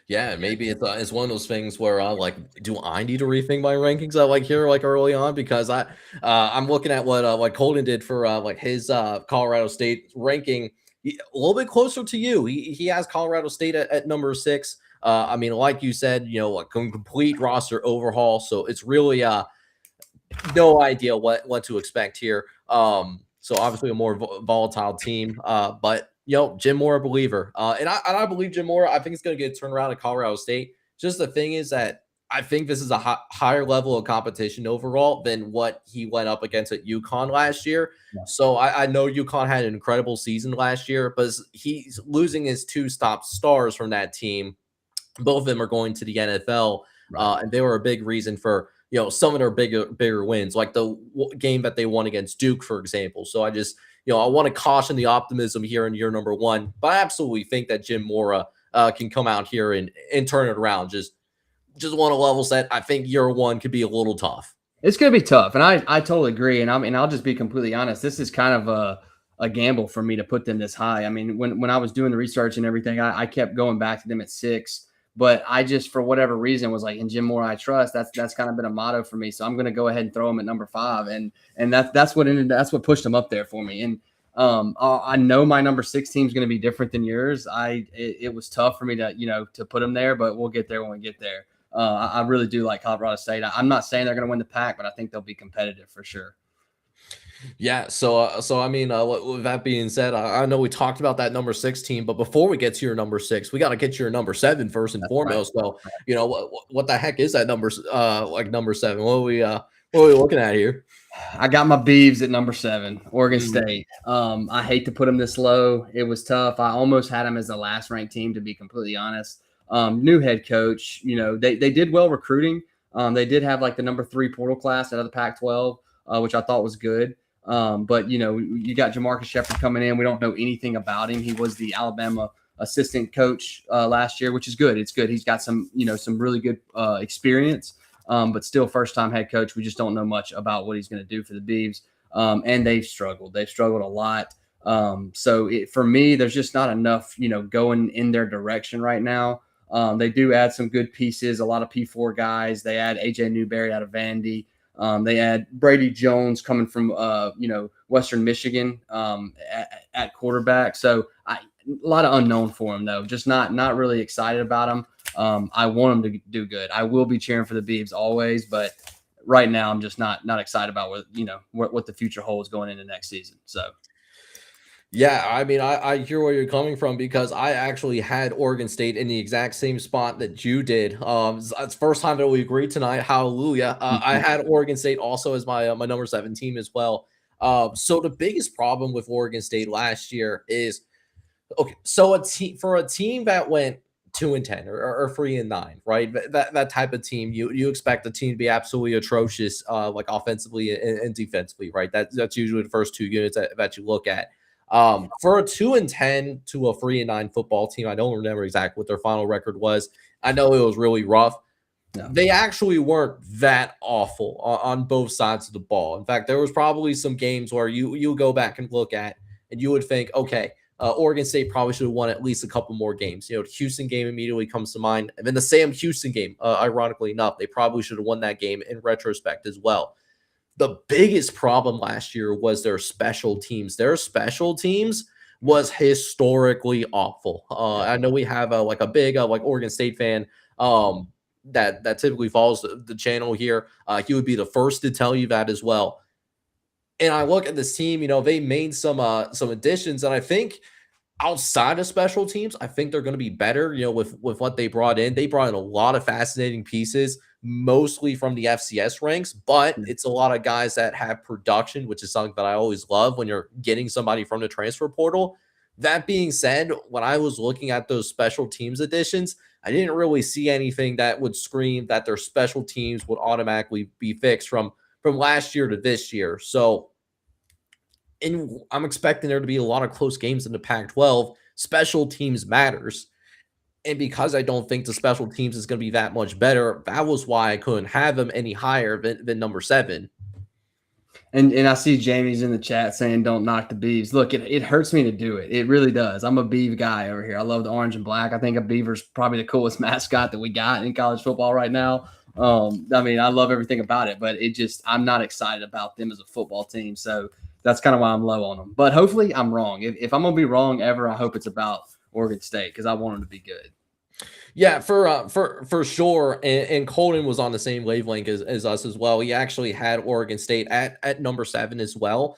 Yeah, maybe it's one of those things where do I need to rethink my rankings here early on, because I'm looking at what Colton did for his Colorado State ranking, a little bit closer to you. He has Colorado State at number 6. I mean, like you said, a complete roster overhaul, so it's really no idea what to expect here. So obviously a more volatile team, but. Jim Mora believer. And I believe Jim Mora. I think it's going to get turned around at Colorado State. Just the thing is that I think this is a higher level of competition overall than what he went up against at UConn last year. Yeah. So I know UConn had an incredible season last year, but he's losing his 2 top stars from that team. Both of them are going to the NFL, right. And they were a big reason for some of their bigger wins, like the game that they won against Duke, for example. So I just I want to caution the optimism here in year number 1, but I absolutely think that Jim Mora can come out here and turn it around. Just want to level set. I think year 1 could be a little tough. It's going to be tough, and I totally agree. And I'll just be completely honest. This is kind of a gamble for me to put them this high. I mean, when I was doing the research and everything, I kept going back to them at 6. But I just, for whatever reason, was like, in Jim Mora I trust. That's kind of been a motto for me. So I'm going to go ahead and throw him at number 5, and that's what pushed him up there for me. And I know my number 6 team is going to be different than yours. It was tough for me to put him there, but we'll get there when we get there. I really do like Colorado State. I'm not saying they're going to win the Pac, but I think they'll be competitive for sure. Yeah, so I mean, with that being said, I know we talked about that number 6 team, but before we get to your number 6, we got to get to your number 7 first and foremost. Right. So, what the heck is that number number 7? What are we looking at here? I got my Beavs at number 7, Oregon State. I hate to put them this low. It was tough. I almost had them as the last ranked team, to be completely honest. New head coach, they did well recruiting. They did have like the number 3 portal class out of the Pac-12, which I thought was good. But you got Jamarcus Shepard coming in. We don't know anything about him. He was the Alabama assistant coach last year, which is good. It's good. He's got some really good experience, but still first time head coach. We just don't know much about what he's going to do for the Beavs. And they've struggled. They've struggled a lot. So for me, there's just not enough, going in their direction right now. They do add some good pieces, a lot of P4 guys. They add AJ Newberry out of Vandy. They add Brady Jones coming from, Western Michigan at quarterback. So a lot of unknown for him, though. Just not really excited about him. I want him to do good. I will be cheering for the Beavs always, but right now I'm just not excited about what the future holds going into next season. So. Yeah, I mean, I hear where you're coming from because I actually had Oregon State in the exact same spot that you did. It's the first time that we agreed tonight. Hallelujah. I had Oregon State also as my number 7 team as well. So the biggest problem with Oregon State last year is, okay, so for a team that went 2-10 or 3-9, right? That type of team, you expect the team to be absolutely atrocious, like offensively and defensively, right? That's usually the first 2 units that you look at. For a 2-10 to a 3-9 football team, I don't remember exactly what their final record was. I know it was really rough. No. They actually weren't that awful on both sides of the ball. In fact, there was probably some games where you go back and look at and you would think, okay, Oregon State probably should have won at least a couple more games. The Houston game immediately comes to mind. And then the Sam Houston game, ironically enough, they probably should have won that game in retrospect as well. The biggest problem last year was their special teams. Their special teams was historically awful. I know we have a big Oregon State fan that typically follows the channel here. He would be the first to tell you that as well. And I look at this team, they made some additions, and I think outside of special teams, I think they're going to be better, with what they brought in. They brought in a lot of fascinating pieces, mostly from the FCS ranks, but it's a lot of guys that have production, which is something that I always love when you're getting somebody from the transfer portal. That being said, when I was looking at those special teams additions, I didn't really see anything that would scream that their special teams would automatically be fixed from last year to this year. So I'm expecting there to be a lot of close games in the Pac-12. Special teams matters. And because I don't think the special teams is going to be that much better, that was why I couldn't have them any higher than number 7. And I see Jamie's in the chat saying, don't knock the Beavs. Look, it hurts me to do it. It really does. I'm a Beav guy over here. I love the orange and black. I think a Beaver's probably the coolest mascot that we got in college football right now. I mean, I love everything about it, but I'm not excited about them as a football team. So that's kind of why I'm low on them. But hopefully I'm wrong. If I'm going to be wrong ever, I hope it's about Oregon State because I want them to be good. Yeah, for sure. And Colton was on the same wavelength as us as well. He actually had Oregon State at number 7 as well.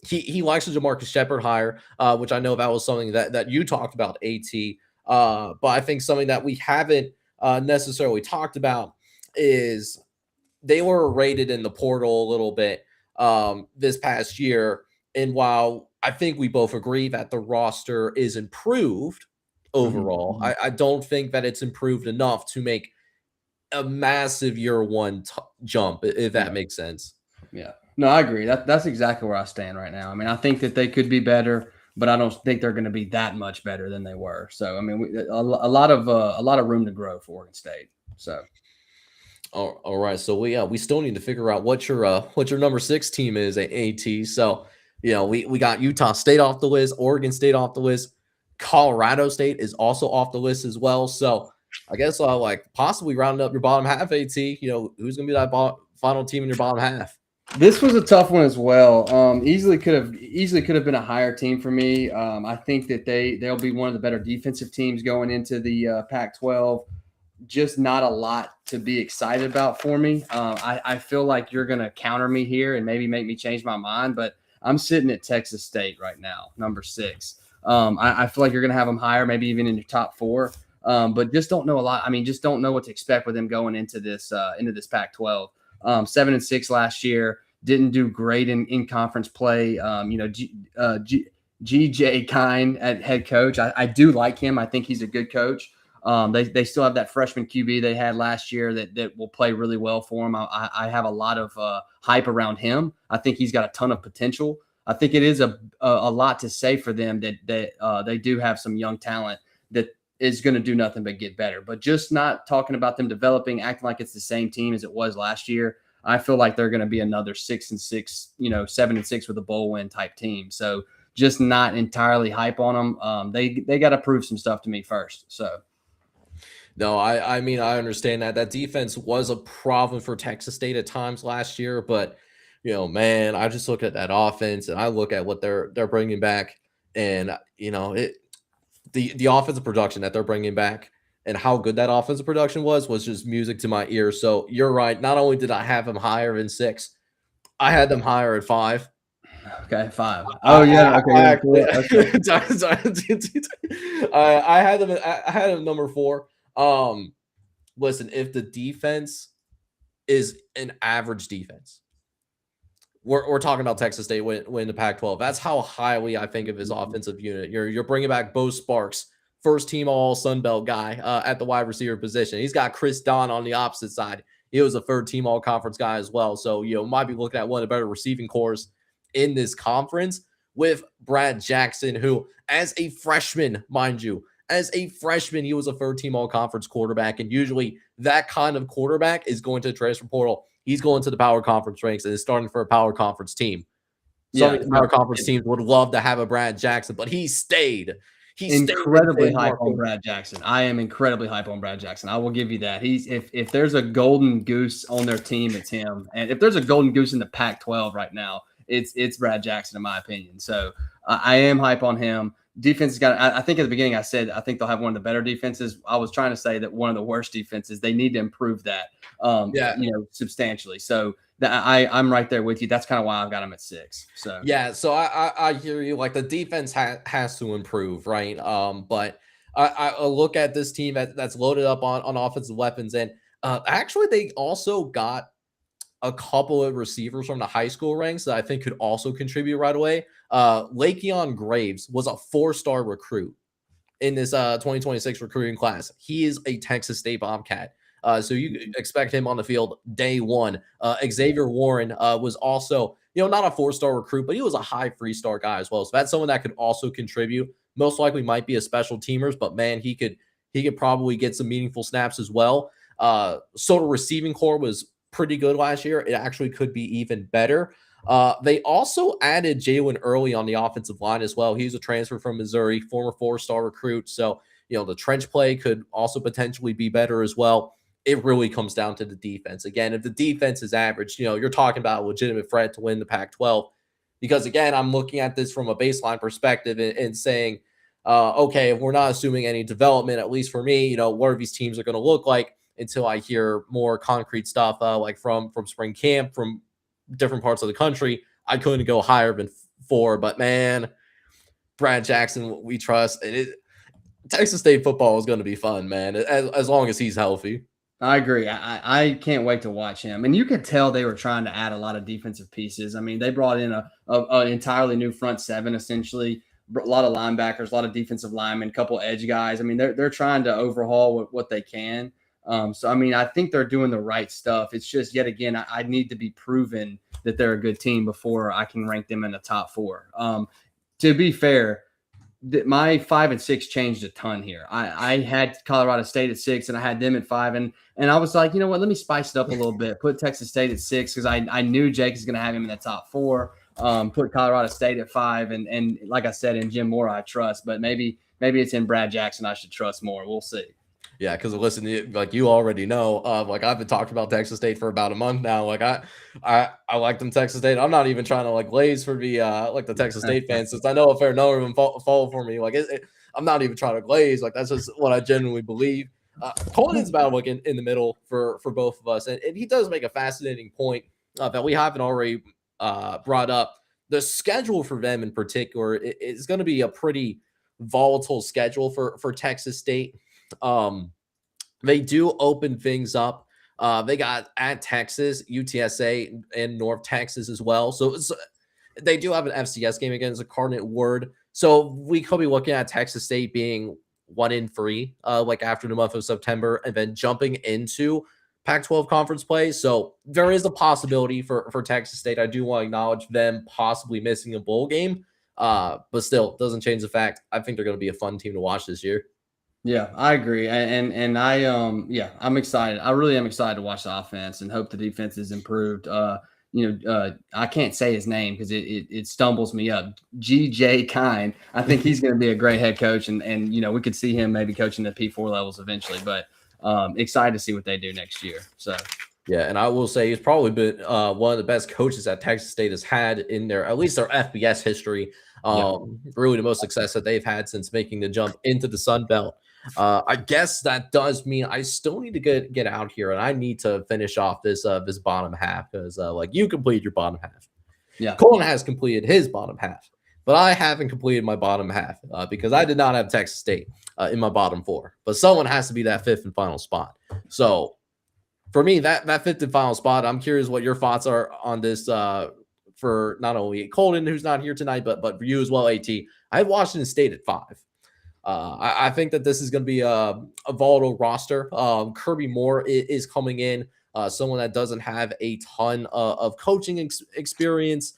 He likes the Jamarcus Shepard hire, which I know that was something that you talked about, AT. But I think something that we haven't necessarily talked about is they were rated in the portal a little bit this past year. And while I think we both agree that the roster is improved overall, I don't think that it's improved enough to make a massive year 1 jump, if that makes sense. Yeah, no, I agree. That's exactly where I stand right now. I mean, I think that they could be better, but I don't think they're going to be that much better than they were. So, I mean, a lot of room to grow for Oregon State. So, all right. So we still need to figure out what your number 6 team is at AT. So, we got Utah State off the list, Oregon State off the list. Colorado State is also off the list as well. So I guess possibly rounding up your bottom half, AT. Who's going to be that final team in your bottom half? This was a tough one as well. Easily could have been a higher team for me. I think that they'll be one of the better defensive teams going into the Pac-12. just not a lot to be excited about for me. I feel like you're going to counter me here and maybe make me change my mind, but I'm sitting at Texas State right now, number 6. I feel like you're going to have them higher, maybe even in your top 4, but just don't know a lot. I mean, just don't know what to expect with them going into this Pac-12. 7-6 last year, didn't do great in conference play. GJ Kine at head coach. I do like him. I think he's a good coach. They still have that freshman QB they had last year that will play really well for him. I have a lot of hype around him. I think he's got a ton of potential. I think it is a lot to say for them that they do have some young talent that is going to do nothing but get better. But just not talking about them developing, acting like it's the same team as it was last year. I feel like they're going to be another 6-6, 7-6 with a bowl win type team. So just not entirely hype on them. They got to prove some stuff to me first. So. No, I mean, I understand that defense was a problem for Texas State at times last year, but man, I just look at that offense and I look at what they're bringing back, and the offensive production that they're bringing back and how good that offensive production was just music to my ears. So you're right. Not only did I have them higher than 6, I had them higher at 5. Okay, 5. Oh yeah. Okay. I had them number 4. Listen, if the defense is an average defense, we're talking about Texas State win the Pac-12. That's how highly I think of his offensive unit. You're bringing back Bo Sparks, first team All Sun Belt guy at the wide receiver position. He's got Chris Don on the opposite side. He was a third team All Conference guy as well. So might be looking at one of the better receiving cores in this conference with Brad Jackson, who as a freshman, mind you, as a freshman, he was a third-team all-conference quarterback, and usually that kind of quarterback is going to the transfer portal. He's going to the power conference ranks and is starting for a power conference team. Some of the power conference teams would love to have a Brad Jackson, but he stayed. He's incredibly hype on Brad Jackson. I am incredibly hype on Brad Jackson. I will give you that. He's if there's a golden goose on their team, it's him. And if there's a golden goose in the Pac-12 right now, it's Brad Jackson, in my opinion. So I am hype on him. Defense has got. I think at the beginning I said I think they'll have one of the better defenses. I was trying to say that one of the worst defenses. They need to improve that. Substantially. So I'm right there with you. That's kind of why I've got them at 6. So yeah. So I hear you. Like the defense has to improve, right? But I look at this team that's loaded up on offensive weapons, and actually they also got a couple of receivers from the high school ranks that I think could also contribute right away. Lakeon Graves was a 4-star recruit in this 2026 recruiting class. He is a Texas State Bobcat. So you expect him on the field day one. Xavier Warren was also, not a 4-star recruit, but he was a high 3-star guy as well. So that's someone that could also contribute. Most likely might be a special teamers, but man, he could probably get some meaningful snaps as well. So the receiving core was pretty good last year. It actually could be even better. They also added Jalen Early on the offensive line as well. He's a transfer from Missouri, former 4-star recruit. So, the trench play could also potentially be better as well. It really comes down to the defense. Again, if the defense is average, you're talking about a legitimate threat to win the Pac-12. Because again, I'm looking at this from a baseline perspective and saying, okay, if we're not assuming any development, at least for me, what are these teams are going to look like until I hear more concrete stuff like from spring camp, from different parts of the country. I couldn't go higher than 4, but man, Brad Jackson, we trust. Texas State football is going to be fun, man, as long as he's healthy. I agree. I can't wait to watch him. And you could tell they were trying to add a lot of defensive pieces. I mean, they brought in an entirely new front 7, essentially, a lot of linebackers, a lot of defensive linemen, a couple edge guys. I mean, they're trying to overhaul what they can. So, I mean, I think they're doing the right stuff. It's just, yet again, I need to be proven that they're a good team before I can rank them in the top 4. To be fair, my 5 and 6 changed a ton here. I had Colorado State at 6 and I had them at 5. And I was like, you know what, let me spice it up a little bit. Put Texas State at 6 because I knew Jake is going to have him in the top 4. Put Colorado State at 5. And like I said, in Jim Moore, I trust. But maybe it's in Brad Jackson I should trust more. We'll see. Yeah, because listen, like you already know, like I've been talking about Texas State for about a month now. Like I like them Texas State. I'm not even trying to like glaze for the the Texas State fans, since I know a fair number of them follow for me. Like I'm not even trying to glaze. Like that's just what I genuinely believe. Colin's about like in the middle for both of us, and he does make a fascinating point that we haven't already brought up. The schedule for them in particular is going to be a pretty volatile schedule for Texas State. They do open things up. They got at Texas, UTSA, and North Texas as well. So they do have an FCS game against Incarnate Word. So we could be looking at Texas State being 1-3, like after the month of September, and then jumping into Pac-12 conference play. So there is a possibility for Texas State. I do want to acknowledge them possibly missing a bowl game, but still doesn't change the fact I think they're going to be a fun team to watch this year. Yeah, I agree, and I I'm excited. I really am excited to watch the offense and hope the defense is improved. I can't say his name because it stumbles me up. G.J. Kine. I think he's going to be a great head coach, and we could see him maybe coaching the P4 levels eventually. But excited to see what they do next year. So. Yeah, and I will say he's probably been one of the best coaches that Texas State has had in at least their FBS history. Really the most success that they've had since making the jump into the Sun Belt. I guess that does mean I still need to get out here, and I need to finish off this bottom half because you completed your bottom half. Yeah, Colin has completed his bottom half, but I haven't completed my bottom half because I did not have Texas State in my bottom four. But someone has to be that fifth and final spot. So for me, that fifth and final spot, I'm curious what your thoughts are on this for not only Colton, who's not here tonight, but for you as well, AT. I have Washington State at 5. I think that this is going to be a volatile roster. Kirby Moore is coming in, someone that doesn't have a ton of coaching experience.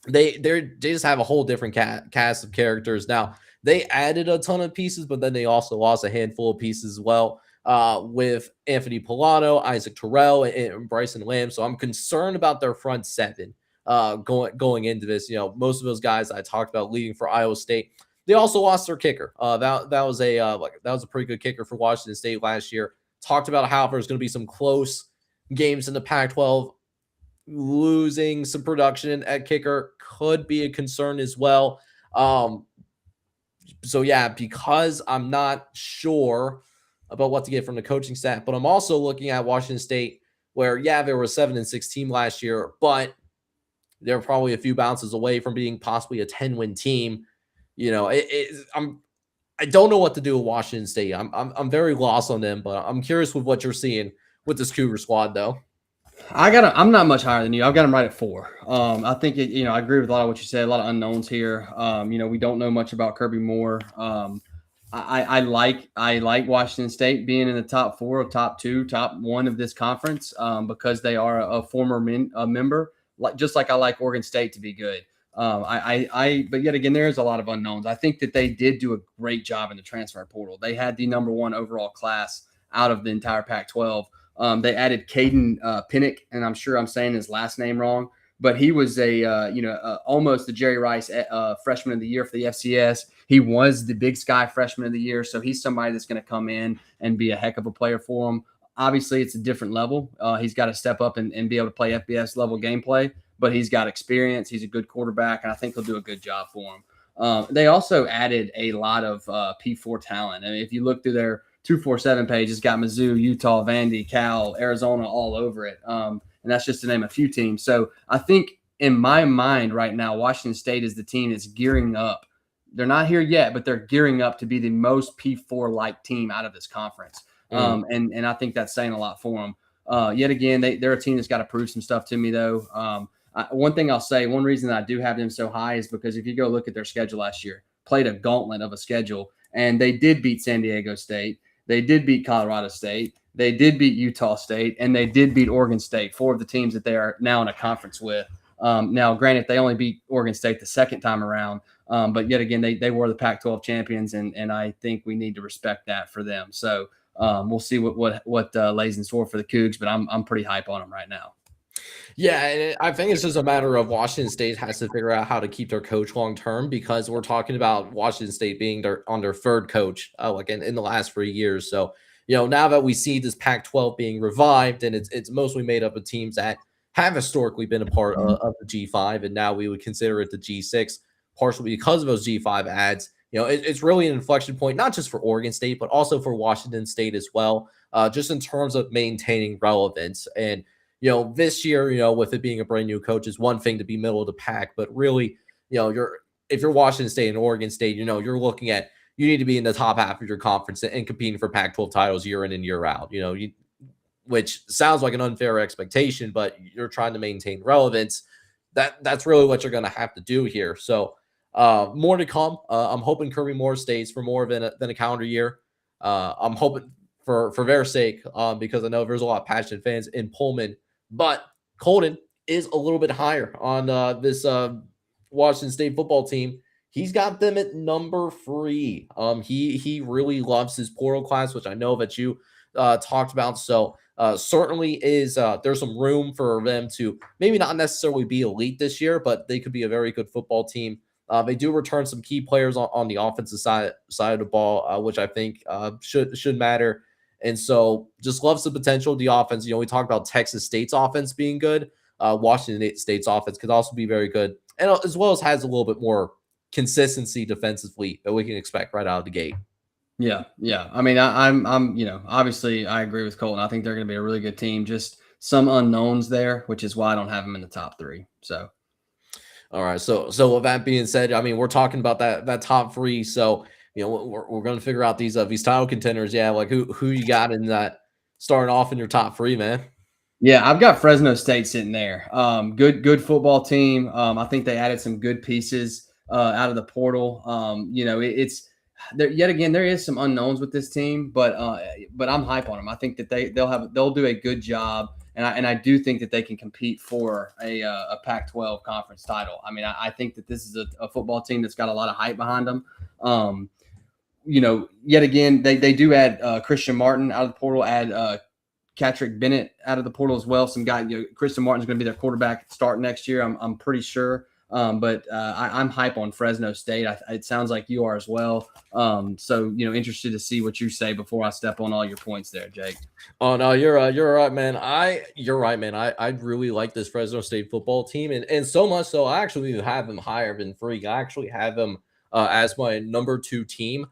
They just have a whole different cast of characters. Now, they added a ton of pieces, but then they also lost a handful of pieces as well with Anthony Pilano, Isaac Terrell, and Bryson Lamb. So I'm concerned about their front seven going into this. Most of those guys I talked about leaving for Iowa State. They also lost their kicker. That was a pretty good kicker for Washington State last year. Talked about how there's going to be some close games in the Pac-12. Losing some production at kicker could be a concern as well. So yeah, because I'm not sure about what to get from the coaching staff, but I'm also looking at Washington State, where they were a 7-6 team last year, but they're probably a few bounces away from being possibly a 10-win team. I don't know what to do with Washington State. I'm very lost on them, but I'm curious with what you're seeing with this Cougar squad, though. I'm not much higher than you. I've got them right at 4. I think I agree with a lot of what you said. A lot of unknowns here. We don't know much about Kirby Moore. I like Washington State being in the top 4, top 2, top 1 of this conference because they are a former member. Just like I like Oregon State to be good. But yet again, there's a lot of unknowns. I think that they did do a great job in the transfer portal. They had the number 1 overall class out of the entire Pac-12. They added Caden Pinnock, and I'm sure I'm saying his last name wrong, but he was almost the Jerry Rice freshman of the year for the FCS. He was the Big Sky freshman of the year, so he's somebody that's going to come in and be a heck of a player for him. Obviously, it's a different level. He's got to step up and be able to play FBS level gameplay, but he's got experience. He's a good quarterback, and I think he'll do a good job for him. They also added a lot of P4 talent. I mean, if you look through their 247 page, it's got Mizzou, Utah, Vandy, Cal, Arizona all over it. And that's just to name a few teams. So I think in my mind right now, Washington State is the team that's gearing up. They're not here yet, but they're gearing up to be the most P4-like team out of this conference. And I think that's saying a lot for them. Yet again, they're a team that's got to prove some stuff to me, though. One thing I'll say, one reason that I do have them so high is because if you go look at their schedule last year, played a gauntlet of a schedule, and they did beat San Diego State. They did beat Colorado State. They did beat Utah State, and they did beat Oregon State, 4 of the teams that they are now in a conference with. Now, granted, they only beat Oregon State the second time around, but yet again, they were the Pac-12 champions, and I think we need to respect that for them. So we'll see what lays in store for the Cougs, but I'm pretty hype on them right now. Yeah, and I think it's just a matter of Washington State has to figure out how to keep their coach long term, because we're talking about Washington State being on their third coach in the last 3 years. So, now that we see this Pac-12 being revived, and it's mostly made up of teams that have historically been a part of the G5, and now we would consider it the G6, partially because of those G5 ads. it's really an inflection point, not just for Oregon State, but also for Washington State as well, just in terms of maintaining relevance. And, this year, with it being a brand new coach is one thing to be middle of the pack, but really, if you're Washington State and Oregon State, you're looking at, you need to be in the top half of your conference and competing for Pac-12 titles year in and year out, which sounds like an unfair expectation, but you're trying to maintain relevance. That's really what you're going to have to do here. So more to come. I'm hoping Kirby Moore stays for more than a calendar year. I'm hoping for their sake, because I know there's a lot of passionate fans in Pullman, but Colton is a little bit higher on this Washington State football team. He's got them at number 3. He really loves his portal class, which I know that you talked about. So certainly is there's some room for them to maybe not necessarily be elite this year, but they could be a very good football team. They do return some key players on the offensive side of the ball, which I think should matter. And so just loves the potential of the offense. We talked about Texas State's offense being good. Washington State's offense could also be very good, and as well as has a little bit more consistency defensively that we can expect right out of the gate. Yeah. I mean, I'm obviously I agree with Colton. I think they're going to be a really good team. Just some unknowns there, which is why I don't have them in the top 3. So, all right. So with that being said, I mean, we're talking about that top 3. So we're going to figure out these title contenders. Yeah, like who you got in that starting off in your top 3, man. Yeah, I've got Fresno State sitting there. Good football team. I think they added some good pieces out of the portal. It's there yet again. There is some unknowns with this team, but I'm hype on them. I think that they'll do a good job, and I do think that they can compete for a Pac-12 conference title. I mean, I think that this is a football team that's got a lot of hype behind them. Yet again, they do add Christian Martin out of the portal, add Catrick Bennett out of the portal as well. Some guy, Christian Martin's going to be their quarterback starting next year. I'm pretty sure. But I'm hype on Fresno State. It sounds like you are as well. So interested to see what you say before I step on all your points there, Jake. Oh no, you're right, man. You're right, man. I really like this Fresno State football team, and so much so I actually have them higher than Freak. I actually have them as my number 2 team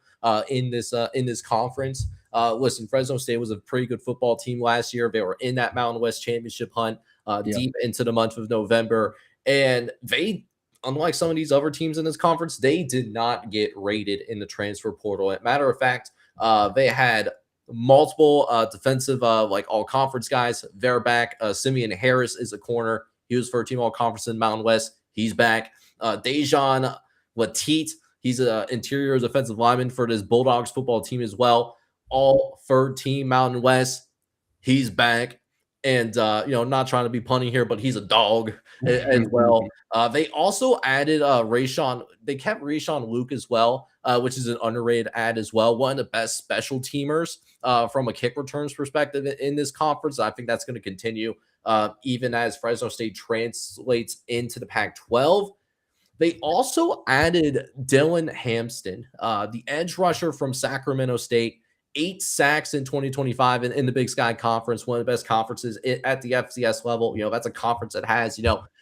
in this conference. Listen, Fresno State was a pretty good football team last year. They were in that Mountain West championship hunt deep into the month of November. And they, unlike some of these other teams in this conference, they did not get rated in the transfer portal. As a matter of fact, they had multiple defensive all-conference guys. They're back. Simeon Harris is a corner. He was first team all-conference in Mountain West. He's back. Dejan Latit, he's an interior defensive lineman for this Bulldogs football team as well. All third team Mountain West. He's back. And, not trying to be punny here, but he's a dog as well. They also added Rayshawn. They kept Rayshawn Luke as well, which is an underrated add as well. One of the best special teamers from a kick returns perspective in this conference. I think that's going to continue even as Fresno State translates into the Pac-12. They also added Dylan Hampton, the edge rusher from Sacramento State. 8 sacks in 2025 in the Big Sky Conference, one of the best conferences at the FCS level. That's a conference that has,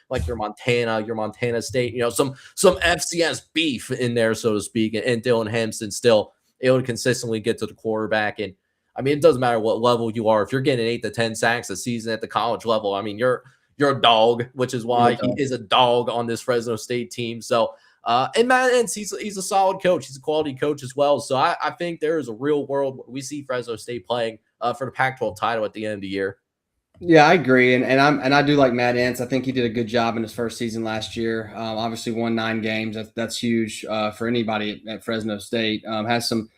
like your Montana State, some FCS beef in there, so to speak. And Dylan Hampton still able to consistently get to the quarterback. And I mean, it doesn't matter what level you are. If you're getting 8 to 10 sacks a season at the college level, I mean, you're a dog, which is why he is a dog on this Fresno State team. So, and Matt Entz, he's a solid coach. He's a quality coach as well. So I think there is a real world where we see Fresno State playing for the Pac-12 title at the end of the year. Yeah, I agree, and I do like Matt Entz. I think he did a good job in his first season last year. Obviously, won 9 games. That's huge for anybody at Fresno State. Has some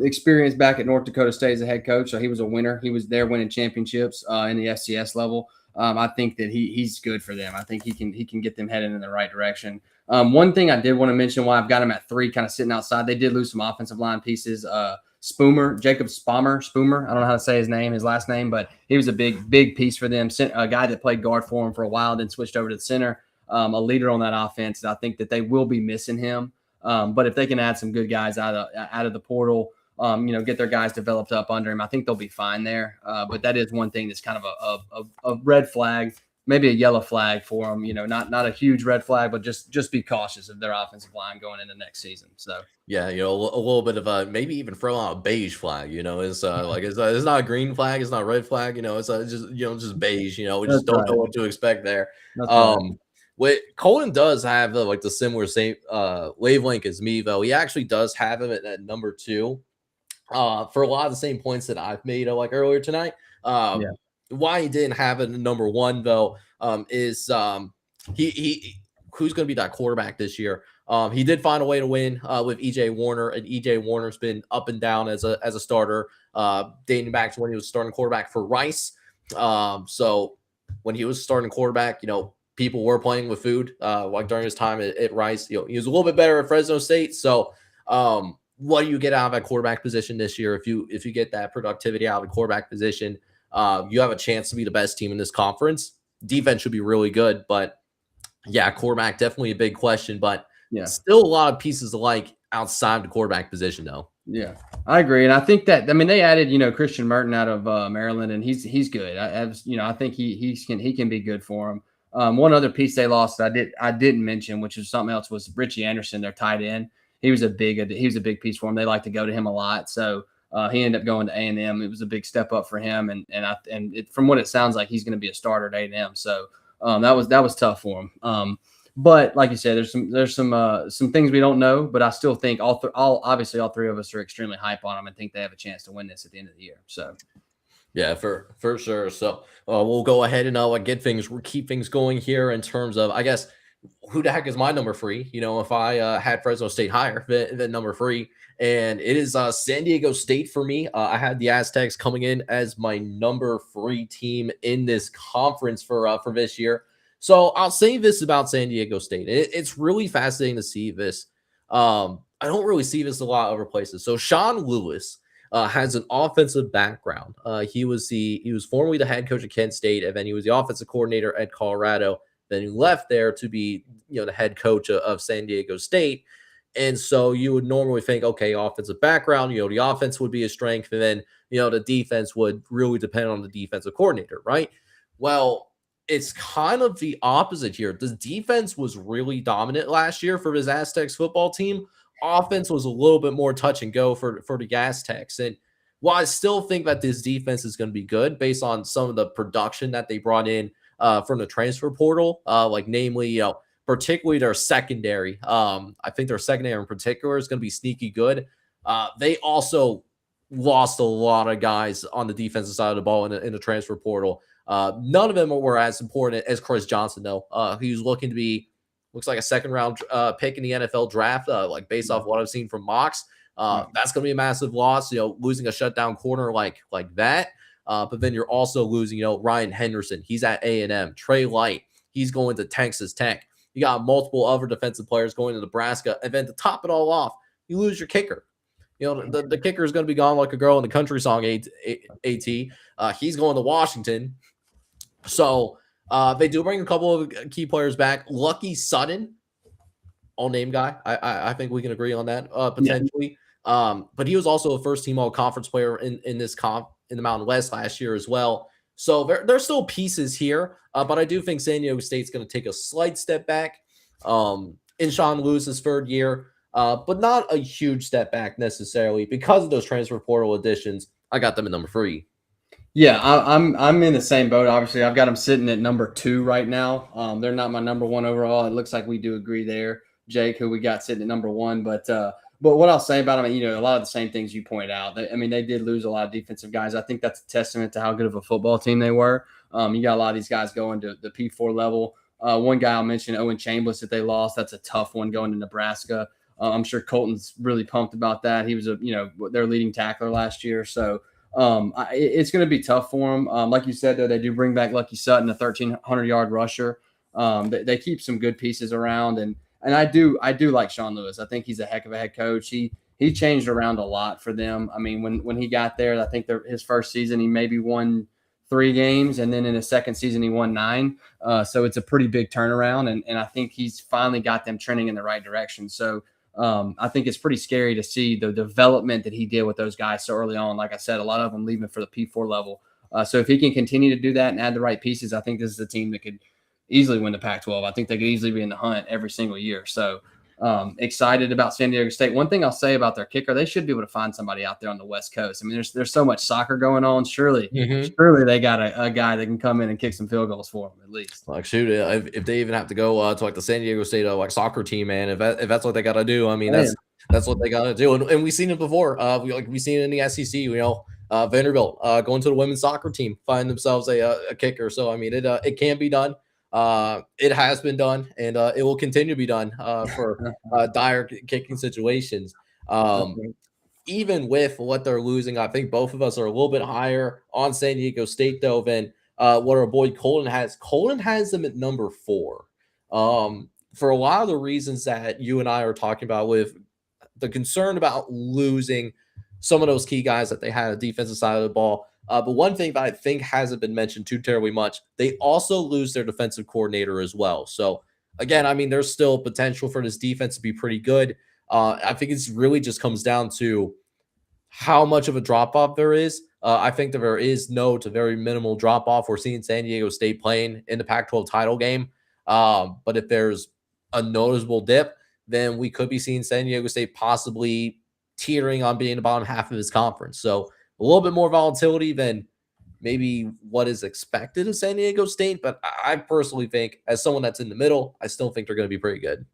experience back at North Dakota State as a head coach. So he was a winner. He was there winning championships in the FCS level. I think that he's good for them. I think he can get them heading in the right direction. One thing I did want to mention why I've got him at 3, kind of sitting outside. They did lose some offensive line pieces. Jacob Spoomer. I don't know how to say his last name, but he was a big piece for them. A guy that played guard for him for a while, then switched over to the center. A leader on that offense. I think that they will be missing him. But if they can add some good guys out of the portal, get their guys developed up under him, I think they'll be fine there. But that is one thing that's kind of a red flag maybe a yellow flag for them. Not a huge red flag, but just be cautious of their offensive line going into next season. So Yeah, a little bit of a maybe even throw out a beige flag. It's like it's not a green flag, it's not a red flag. It's just just beige. We just that's don't know right. what to expect there. That's right. What Colton does have the similar same wavelength as me, though. He actually does have him at number 2. For a lot of the same points that I've made like earlier tonight. Yeah. Why he didn't have it at number 1 though is he who's going to be that quarterback this year. He did find a way to win with EJ Warner, and EJ Warner's been up and down as a starter, dating back to when he was starting quarterback for Rice. So when he was starting quarterback, people were playing with food like during his time at Rice. He was a little bit better at Fresno State. So what do you get out of that quarterback position this year? If you get that productivity out of the quarterback position, you have a chance to be the best team in this conference. Defense should be really good, but yeah, quarterback definitely a big question, but still a lot of pieces alike outside the quarterback position, though. Yeah, I agree, and I think that they added Christian Merton out of Maryland, and he's good. I think he can be good for him. One other piece they lost that I didn't mention, which is something else, was Richie Anderson, their tight end. He was a big piece for him. They like to go to him a lot, so he ended up going to A&M. It was a big step up for him, and from what it sounds like, he's going to be a starter at A&M. So that was tough for him. But like you said, there's some things we don't know, but I still think obviously all three of us are extremely hype on them and think they have a chance to win this at the end of the year. So. Yeah, for sure. So we'll go ahead and keep things going here in terms of, I guess, who the heck is my number 3? If I had Fresno State higher than number 3, and it is San Diego State for me. I had the Aztecs coming in as my number 3 team in this conference for this year. So I'll say this about San Diego State. It's really fascinating to see this. I don't really see this a lot of other places. So Sean Lewis has an offensive background. He was formerly the head coach at Kent State, and then he was the offensive coordinator at Colorado. Then he left there to be the head coach of San Diego State. And so you would normally think, okay, offensive background, the offense would be a strength, and then the defense would really depend on the defensive coordinator, right? Well, it's kind of the opposite here. The defense was really dominant last year for his Aztecs football team. Offense was a little bit more touch and go for the Aztecs. And while I still think that this defense is going to be good based on some of the production that they brought in from the transfer portal, like namely, particularly their secondary. I think their secondary in particular is going to be sneaky good. They also lost a lot of guys on the defensive side of the ball in the transfer portal. None of them were as important as Chris Johnson, though. He was looks like a second-round pick in the NFL draft, like based off what I've seen from mocks. That's going to be a massive loss, losing a shutdown corner like that. But then you're also losing, Ryan Henderson. He's at A&M. Trey Light, he's going to Texas Tech. You got multiple other defensive players going to Nebraska. And then to top it all off, you lose your kicker. The kicker is going to be gone like a girl in the country song, AT. He's going to Washington. So they do bring a couple of key players back. Lucky Sutton, all-name guy. I think we can agree on that potentially. Yeah. But he was also a first-team all-conference player in this comp in the Mountain West last year as well. So there's still pieces here, but I do think San Diego State's going to take a slight step back in Sean Lewis's 3rd year, but not a huge step back necessarily because of those transfer portal additions. I got them at number 3. Yeah, I'm in the same boat. Obviously, I've got them sitting at number 2 right now. They're not my number 1 overall. It looks like we do agree there, Jake, who we got sitting at number 1. But what I'll say about them, a lot of the same things you point out. They did lose a lot of defensive guys. I think that's a testament to how good of a football team they were. You got a lot of these guys going to the P4 level. One guy I'll mention, Owen Chambliss, that they lost. That's a tough one going to Nebraska. I'm sure Colton's really pumped about that. He was their leading tackler last year. So it's going to be tough for them. Like you said, though, they do bring back Lucky Sutton, a 1,300-yard rusher. They keep some good pieces around, and I do like Sean Lewis. I think he's a heck of a head coach. He changed around a lot for them. I mean, when he got there, I think his first season he maybe won 3 games, and then in his second season he won 9. So it's a pretty big turnaround, and I think he's finally got them trending in the right direction. So I think it's pretty scary to see the development that he did with those guys so early on. Like I said, a lot of them leaving for the P4 level. So if he can continue to do that and add the right pieces, I think this is a team that could easily win the Pac-12. I think they could easily be in the hunt every single year. So excited about San Diego State. One thing I'll say about their kicker, they should be able to find somebody out there on the West Coast. I mean, there's so much soccer going on. Surely they got a guy that can come in and kick some field goals for them at least. Like, shoot, if they even have to go to like the San Diego State like soccer team, man, if that's what they got to do, I mean, that's what they got to do. And we've seen it before. We've seen it in the SEC. Vanderbilt going to the women's soccer team, find themselves a kicker. So I mean, it can be done. It has been done, and it will continue to be done for dire kicking situations. Even with what they're losing, I think both of us are a little bit higher on San Diego State, though, than what our boy Colton has. Colton has them at number 4. For a lot of the reasons that you and I are talking about, with the concern about losing some of those key guys that they had on the defensive side of the ball. But one thing that I think hasn't been mentioned too terribly much, they also lose their defensive coordinator as well. So again, I mean, there's still potential for this defense to be pretty good. I think it's really just comes down to how much of a drop-off there is. I think that there is no to very minimal drop-off. We're seeing San Diego State playing in the Pac-12 title game. But if there's a noticeable dip, then we could be seeing San Diego State possibly teetering on being the bottom half of his conference. So a little bit more volatility than maybe what is expected of San Diego State. But I personally think, as someone that's in the middle, I still think they're going to be pretty good.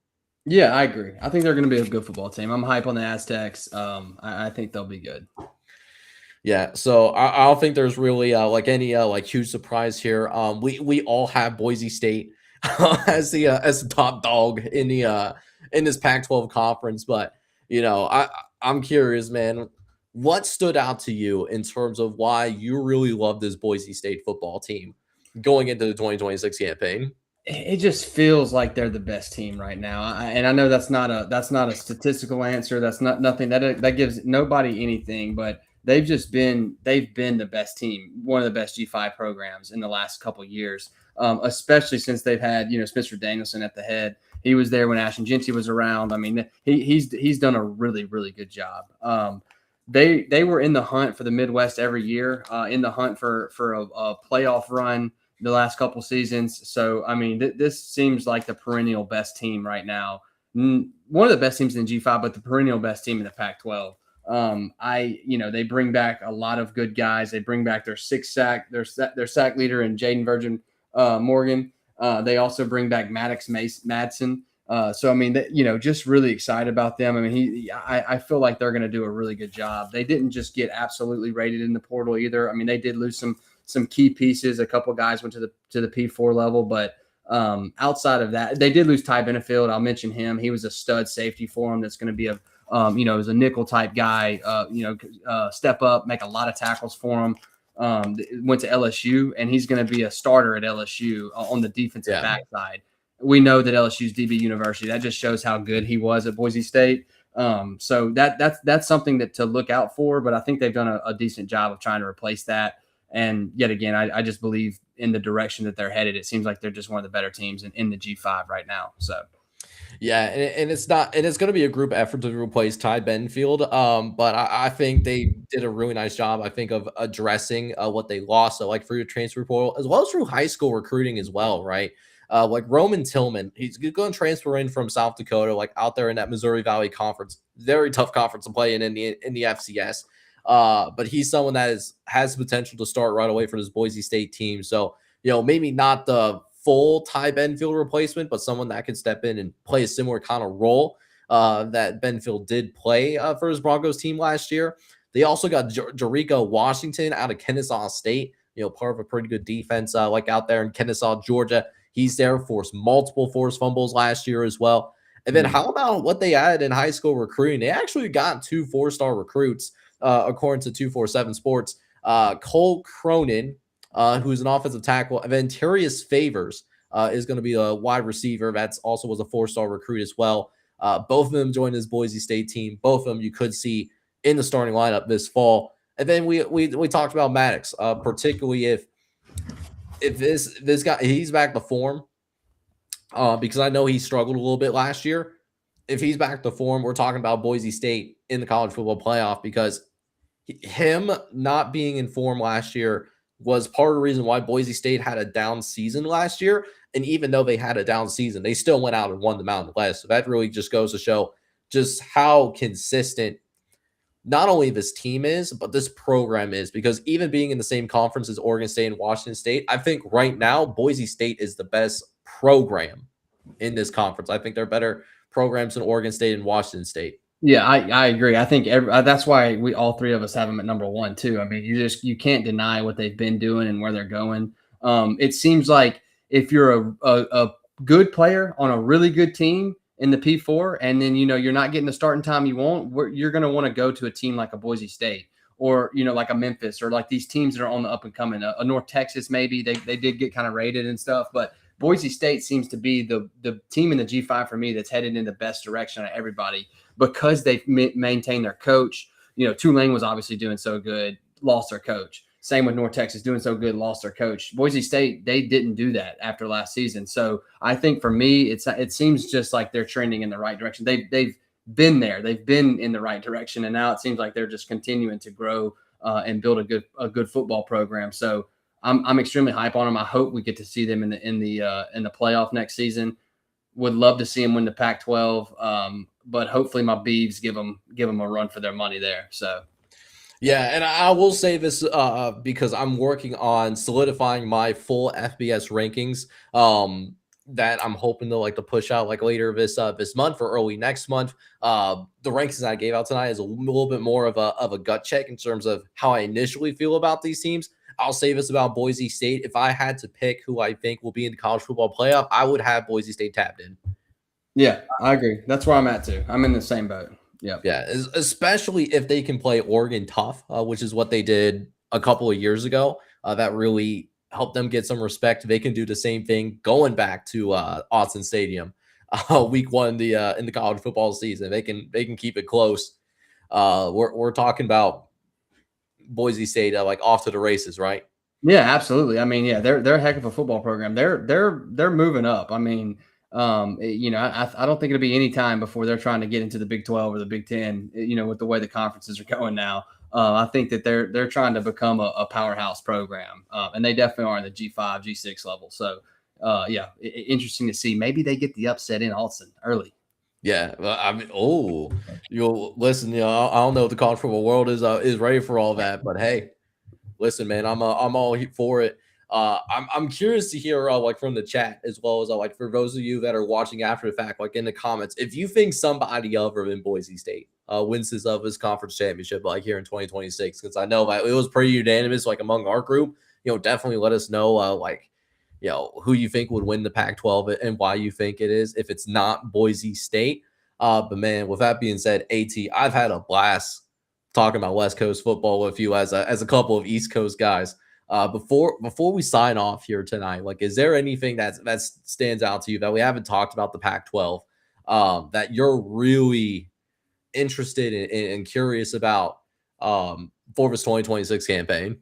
Yeah, I agree. I think they're going to be a good football team. I'm hype on the Aztecs. I think they'll be good. Yeah, so I don't think there's really like any like huge surprise here. We all have Boise State as the top dog in this Pac-12 conference, but I'm curious, man. What stood out to you in terms of why you really love this Boise State football team going into the 2026 campaign? It just feels like they're the best team right now, and I know that's not a statistical answer. That's nothing that gives nobody anything, but they've been the best team, one of the best G5 programs in the last couple of years, especially since they've had Spencer Danielson at the head. He was there when Ashton Jeanty was around. I mean, he's done a really, really good job. They were in the hunt for the Midwest every year, in the hunt for a playoff run the last couple seasons. So, I mean, this seems like the perennial best team right now. One of the best teams in G5, but the perennial best team in the Pac-12. They bring back a lot of good guys. They bring back their sack leader in Jaden Virgin Morgan. They also bring back Maddox Madsen. So, I mean, just really excited about them. I mean, I feel like they're going to do a really good job. They didn't just get absolutely rated in the portal either. I mean, they did lose some key pieces. A couple guys went to the P4 level, but outside of that, they did lose Ty Benefield. I'll mention him. He was a stud safety for them. That's going to be as a nickel type guy, step up, make a lot of tackles for him. Went to LSU, and he's going to be a starter at LSU on the defensive backside. We know that LSU's DB University. That just shows how good he was at Boise State. So that's something to look out for. But I think they've done a decent job of trying to replace that. And yet again, I just believe in the direction that they're headed. It seems like they're just one of the better teams in the G5 right now. So. Yeah, and it's going to be a group effort to replace Ty Benfield. But I think they did a really nice job, I think, of addressing what they lost. So like through the transfer portal, as well as through high school recruiting as well, right? Like Roman Tillman, he's going to transfer in from South Dakota, like out there in that Missouri Valley Conference, very tough conference to play in the FCS. But he's someone that has potential to start right away for this Boise State team. So, maybe not the full Ty Benfield replacement, but someone that could step in and play a similar kind of role that Benfield did play for his Broncos team last year. They also got Jericho Washington out of Kennesaw State, part of a pretty good defense like out there in Kennesaw, Georgia. He's there, forced multiple forced fumbles last year as well. And then how about what they added in high school recruiting? They actually got 2 4-star recruits, according to 247 Sports. Cole Cronin, who's an offensive tackle, and then Terius Favors is going to be a wide receiver. That's also was a 4-star recruit as well. Both of them joined this Boise State team. Both of them you could see in the starting lineup this fall. And then we talked about Maddox, particularly if this guy, he's back to form, because I know he struggled a little bit last year. If he's back to form, we're talking about Boise State in the college football playoff, because him not being in form last year was part of the reason why Boise State had a down season last year. And even though they had a down season, they still went out and won the Mountain West. So that really just goes to show just how consistent not only this team is, but this program is. Because even being in the same conference as Oregon State and Washington State, I think right now Boise State is the best program in this conference. I think they're better programs than Oregon State and Washington State. Yeah, I agree. I think that's why we all three of us have them at number one too. I mean, you can't deny what they've been doing and where they're going. It seems like if you're a good player on a really good team in the P4, and then you're not getting the starting time you want, you're going to want to go to a team like a Boise State or like a Memphis or like these teams that are on the up and coming. A North Texas maybe they did get kind of rated and stuff, but Boise State seems to be the team in the G5 for me that's headed in the best direction of everybody because they've maintained their coach. Tulane was obviously doing so good, lost their coach. Same with North Texas, doing so good, lost their coach. Boise State, they didn't do that after last season. So I think for me, it seems just like they're trending in the right direction. They've been there. They've been in the right direction, and now it seems like they're just continuing to grow and build a good football program. So I'm extremely hype on them. I hope we get to see them in the playoff next season. Would love to see them win the Pac-12, but hopefully my Beavs give them a run for their money there. So, yeah, and I will say this because I'm working on solidifying my full FBS rankings that I'm hoping to push out later this month or early next month. The rankings I gave out tonight is a little bit more of a gut check in terms of how I initially feel about these teams. I'll say this about Boise State. If I had to pick who I think will be in the college football playoff, I would have Boise State tapped in. Yeah, I agree. That's where I'm at too. I'm in the same boat. Yeah, especially if they can play Oregon tough, which is what they did a couple of years ago. That really helped them get some respect. They can do the same thing going back to Austin Stadium, week one in the college football season. They can keep it close. We're talking about Boise State off to the races, right? Yeah, absolutely. I mean, yeah, they're a heck of a football program. They're moving up. I mean, I don't think it'll be any time before they're trying to get into the Big 12 or the Big 10, with the way the conferences are going now. I think that they're trying to become a powerhouse program, and they definitely are in the G5, G6 level. So, interesting to see. Maybe they get the upset in Austin early. Yeah, I mean, you'll listen. I don't know if the college football world is ready for all that, but hey, listen, man, I'm all for it. I'm curious to hear from the chat as well as for those of you that are watching after the fact, in the comments, if you think somebody other than Boise State wins this conference championship here in 2026, because I know that it was pretty unanimous among our group. Definitely let us know who you think would win the Pac-12 and why you think it is if it's not Boise State. But man, with that being said, AT, I've had a blast talking about West Coast football with you as a couple of East Coast guys. Before we sign off here tonight, is there anything that stands out to you that we haven't talked about the Pac-12 that you're really interested in and curious about for this 2026 campaign?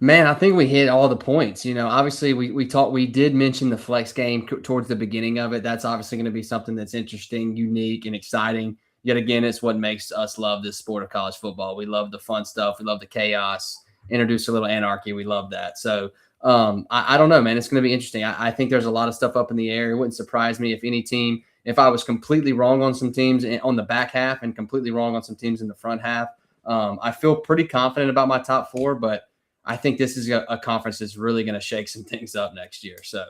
Man, I think we hit all the points. Obviously we did mention the flex game towards the beginning of it. That's obviously going to be something that's interesting, unique, and exciting. Yet again, it's what makes us love this sport of college football. We love the fun stuff. We love the chaos, introduce a little anarchy. We love that. So I don't know, man. It's going to be interesting. I think there's a lot of stuff up in the air. It wouldn't surprise me if I was completely wrong on some teams on the back half and completely wrong on some teams in the front half. I feel pretty confident about my top four, but I think this is a conference that's really going to shake some things up next year. So,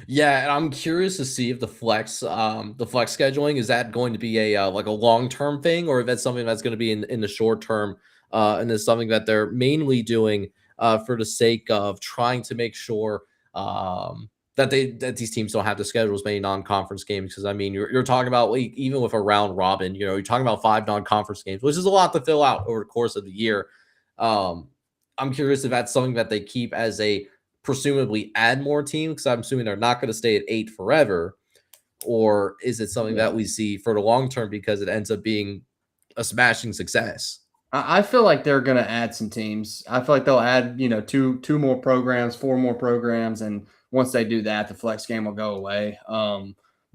yeah, and I'm curious to see if the flex scheduling, is that going to be a long-term thing, or if that's something that's going to be in the short term, and it's something that they're mainly doing for the sake of trying to make sure that these teams don't have to schedule as many non-conference games. Because I mean, you're talking about even with a round robin, you're talking about 5 non-conference games, which is a lot to fill out over the course of the year. I'm curious if that's something that they keep as a presumably add more team, because I'm assuming they're not going to stay at 8 forever, or is it something that we see for the long term because it ends up being a smashing success? I feel like they're going to add some teams. I feel like they'll add, two more programs, 4 more programs, and once they do that, the flex game will go away.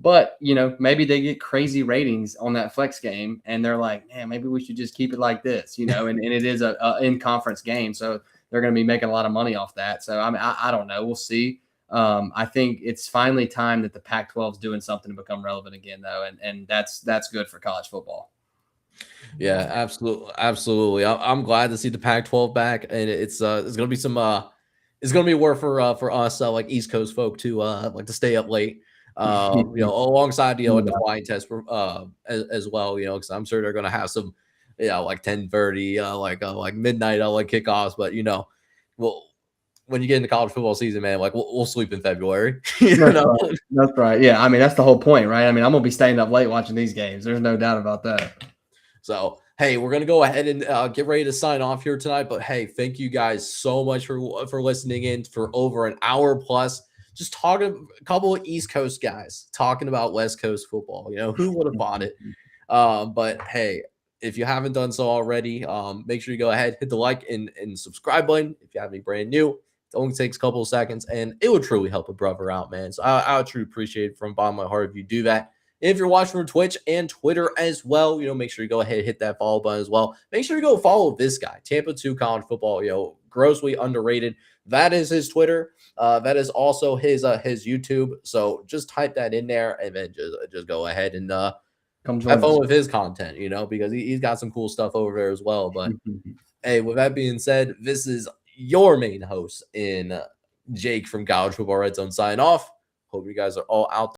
But, maybe they get crazy ratings on that flex game and they're like, man, maybe we should just keep it like this, and it is a in-conference game. So they're going to be making a lot of money off that. So I mean, I don't know. We'll see. I think it's finally time that the Pac-12 is doing something to become relevant again, though, and that's good for college football. Yeah, absolutely, absolutely. I'm glad to see the Pac-12 back, and it's gonna be some it's gonna be work for us like East Coast folk to like to stay up late, alongside like the flying test for as well, because I'm sure they're gonna have some like 10:30 like midnight like kickoffs, but well, when you get into college football season, man, like we'll sleep in February. That's right. Yeah, I mean that's the whole point, right? I mean I'm gonna be staying up late watching these games. There's no doubt about that. So, hey, we're going to go ahead and get ready to sign off here tonight. But, hey, thank you guys so much for listening in for over an hour plus. Just talking a couple of East Coast guys talking about West Coast football. Who would have bought it? But, hey, if you haven't done so already, make sure you go ahead, hit the like and subscribe button if you have any brand new. It only takes a couple of seconds, and it would truly help a brother out, man. So I would truly appreciate it from the bottom of my heart if you do that. If you're watching from Twitch and Twitter as well, make sure you go ahead and hit that follow button as well. Make sure you go follow this guy, Tampa 2 College Football, grossly underrated. That is his Twitter. That is also his YouTube. So just type that in there and then just go ahead and have fun with his content, because he's got some cool stuff over there as well. But hey, with that being said, this is your main host in Jake from College Football Red Zone sign off. Hope you guys are all out there.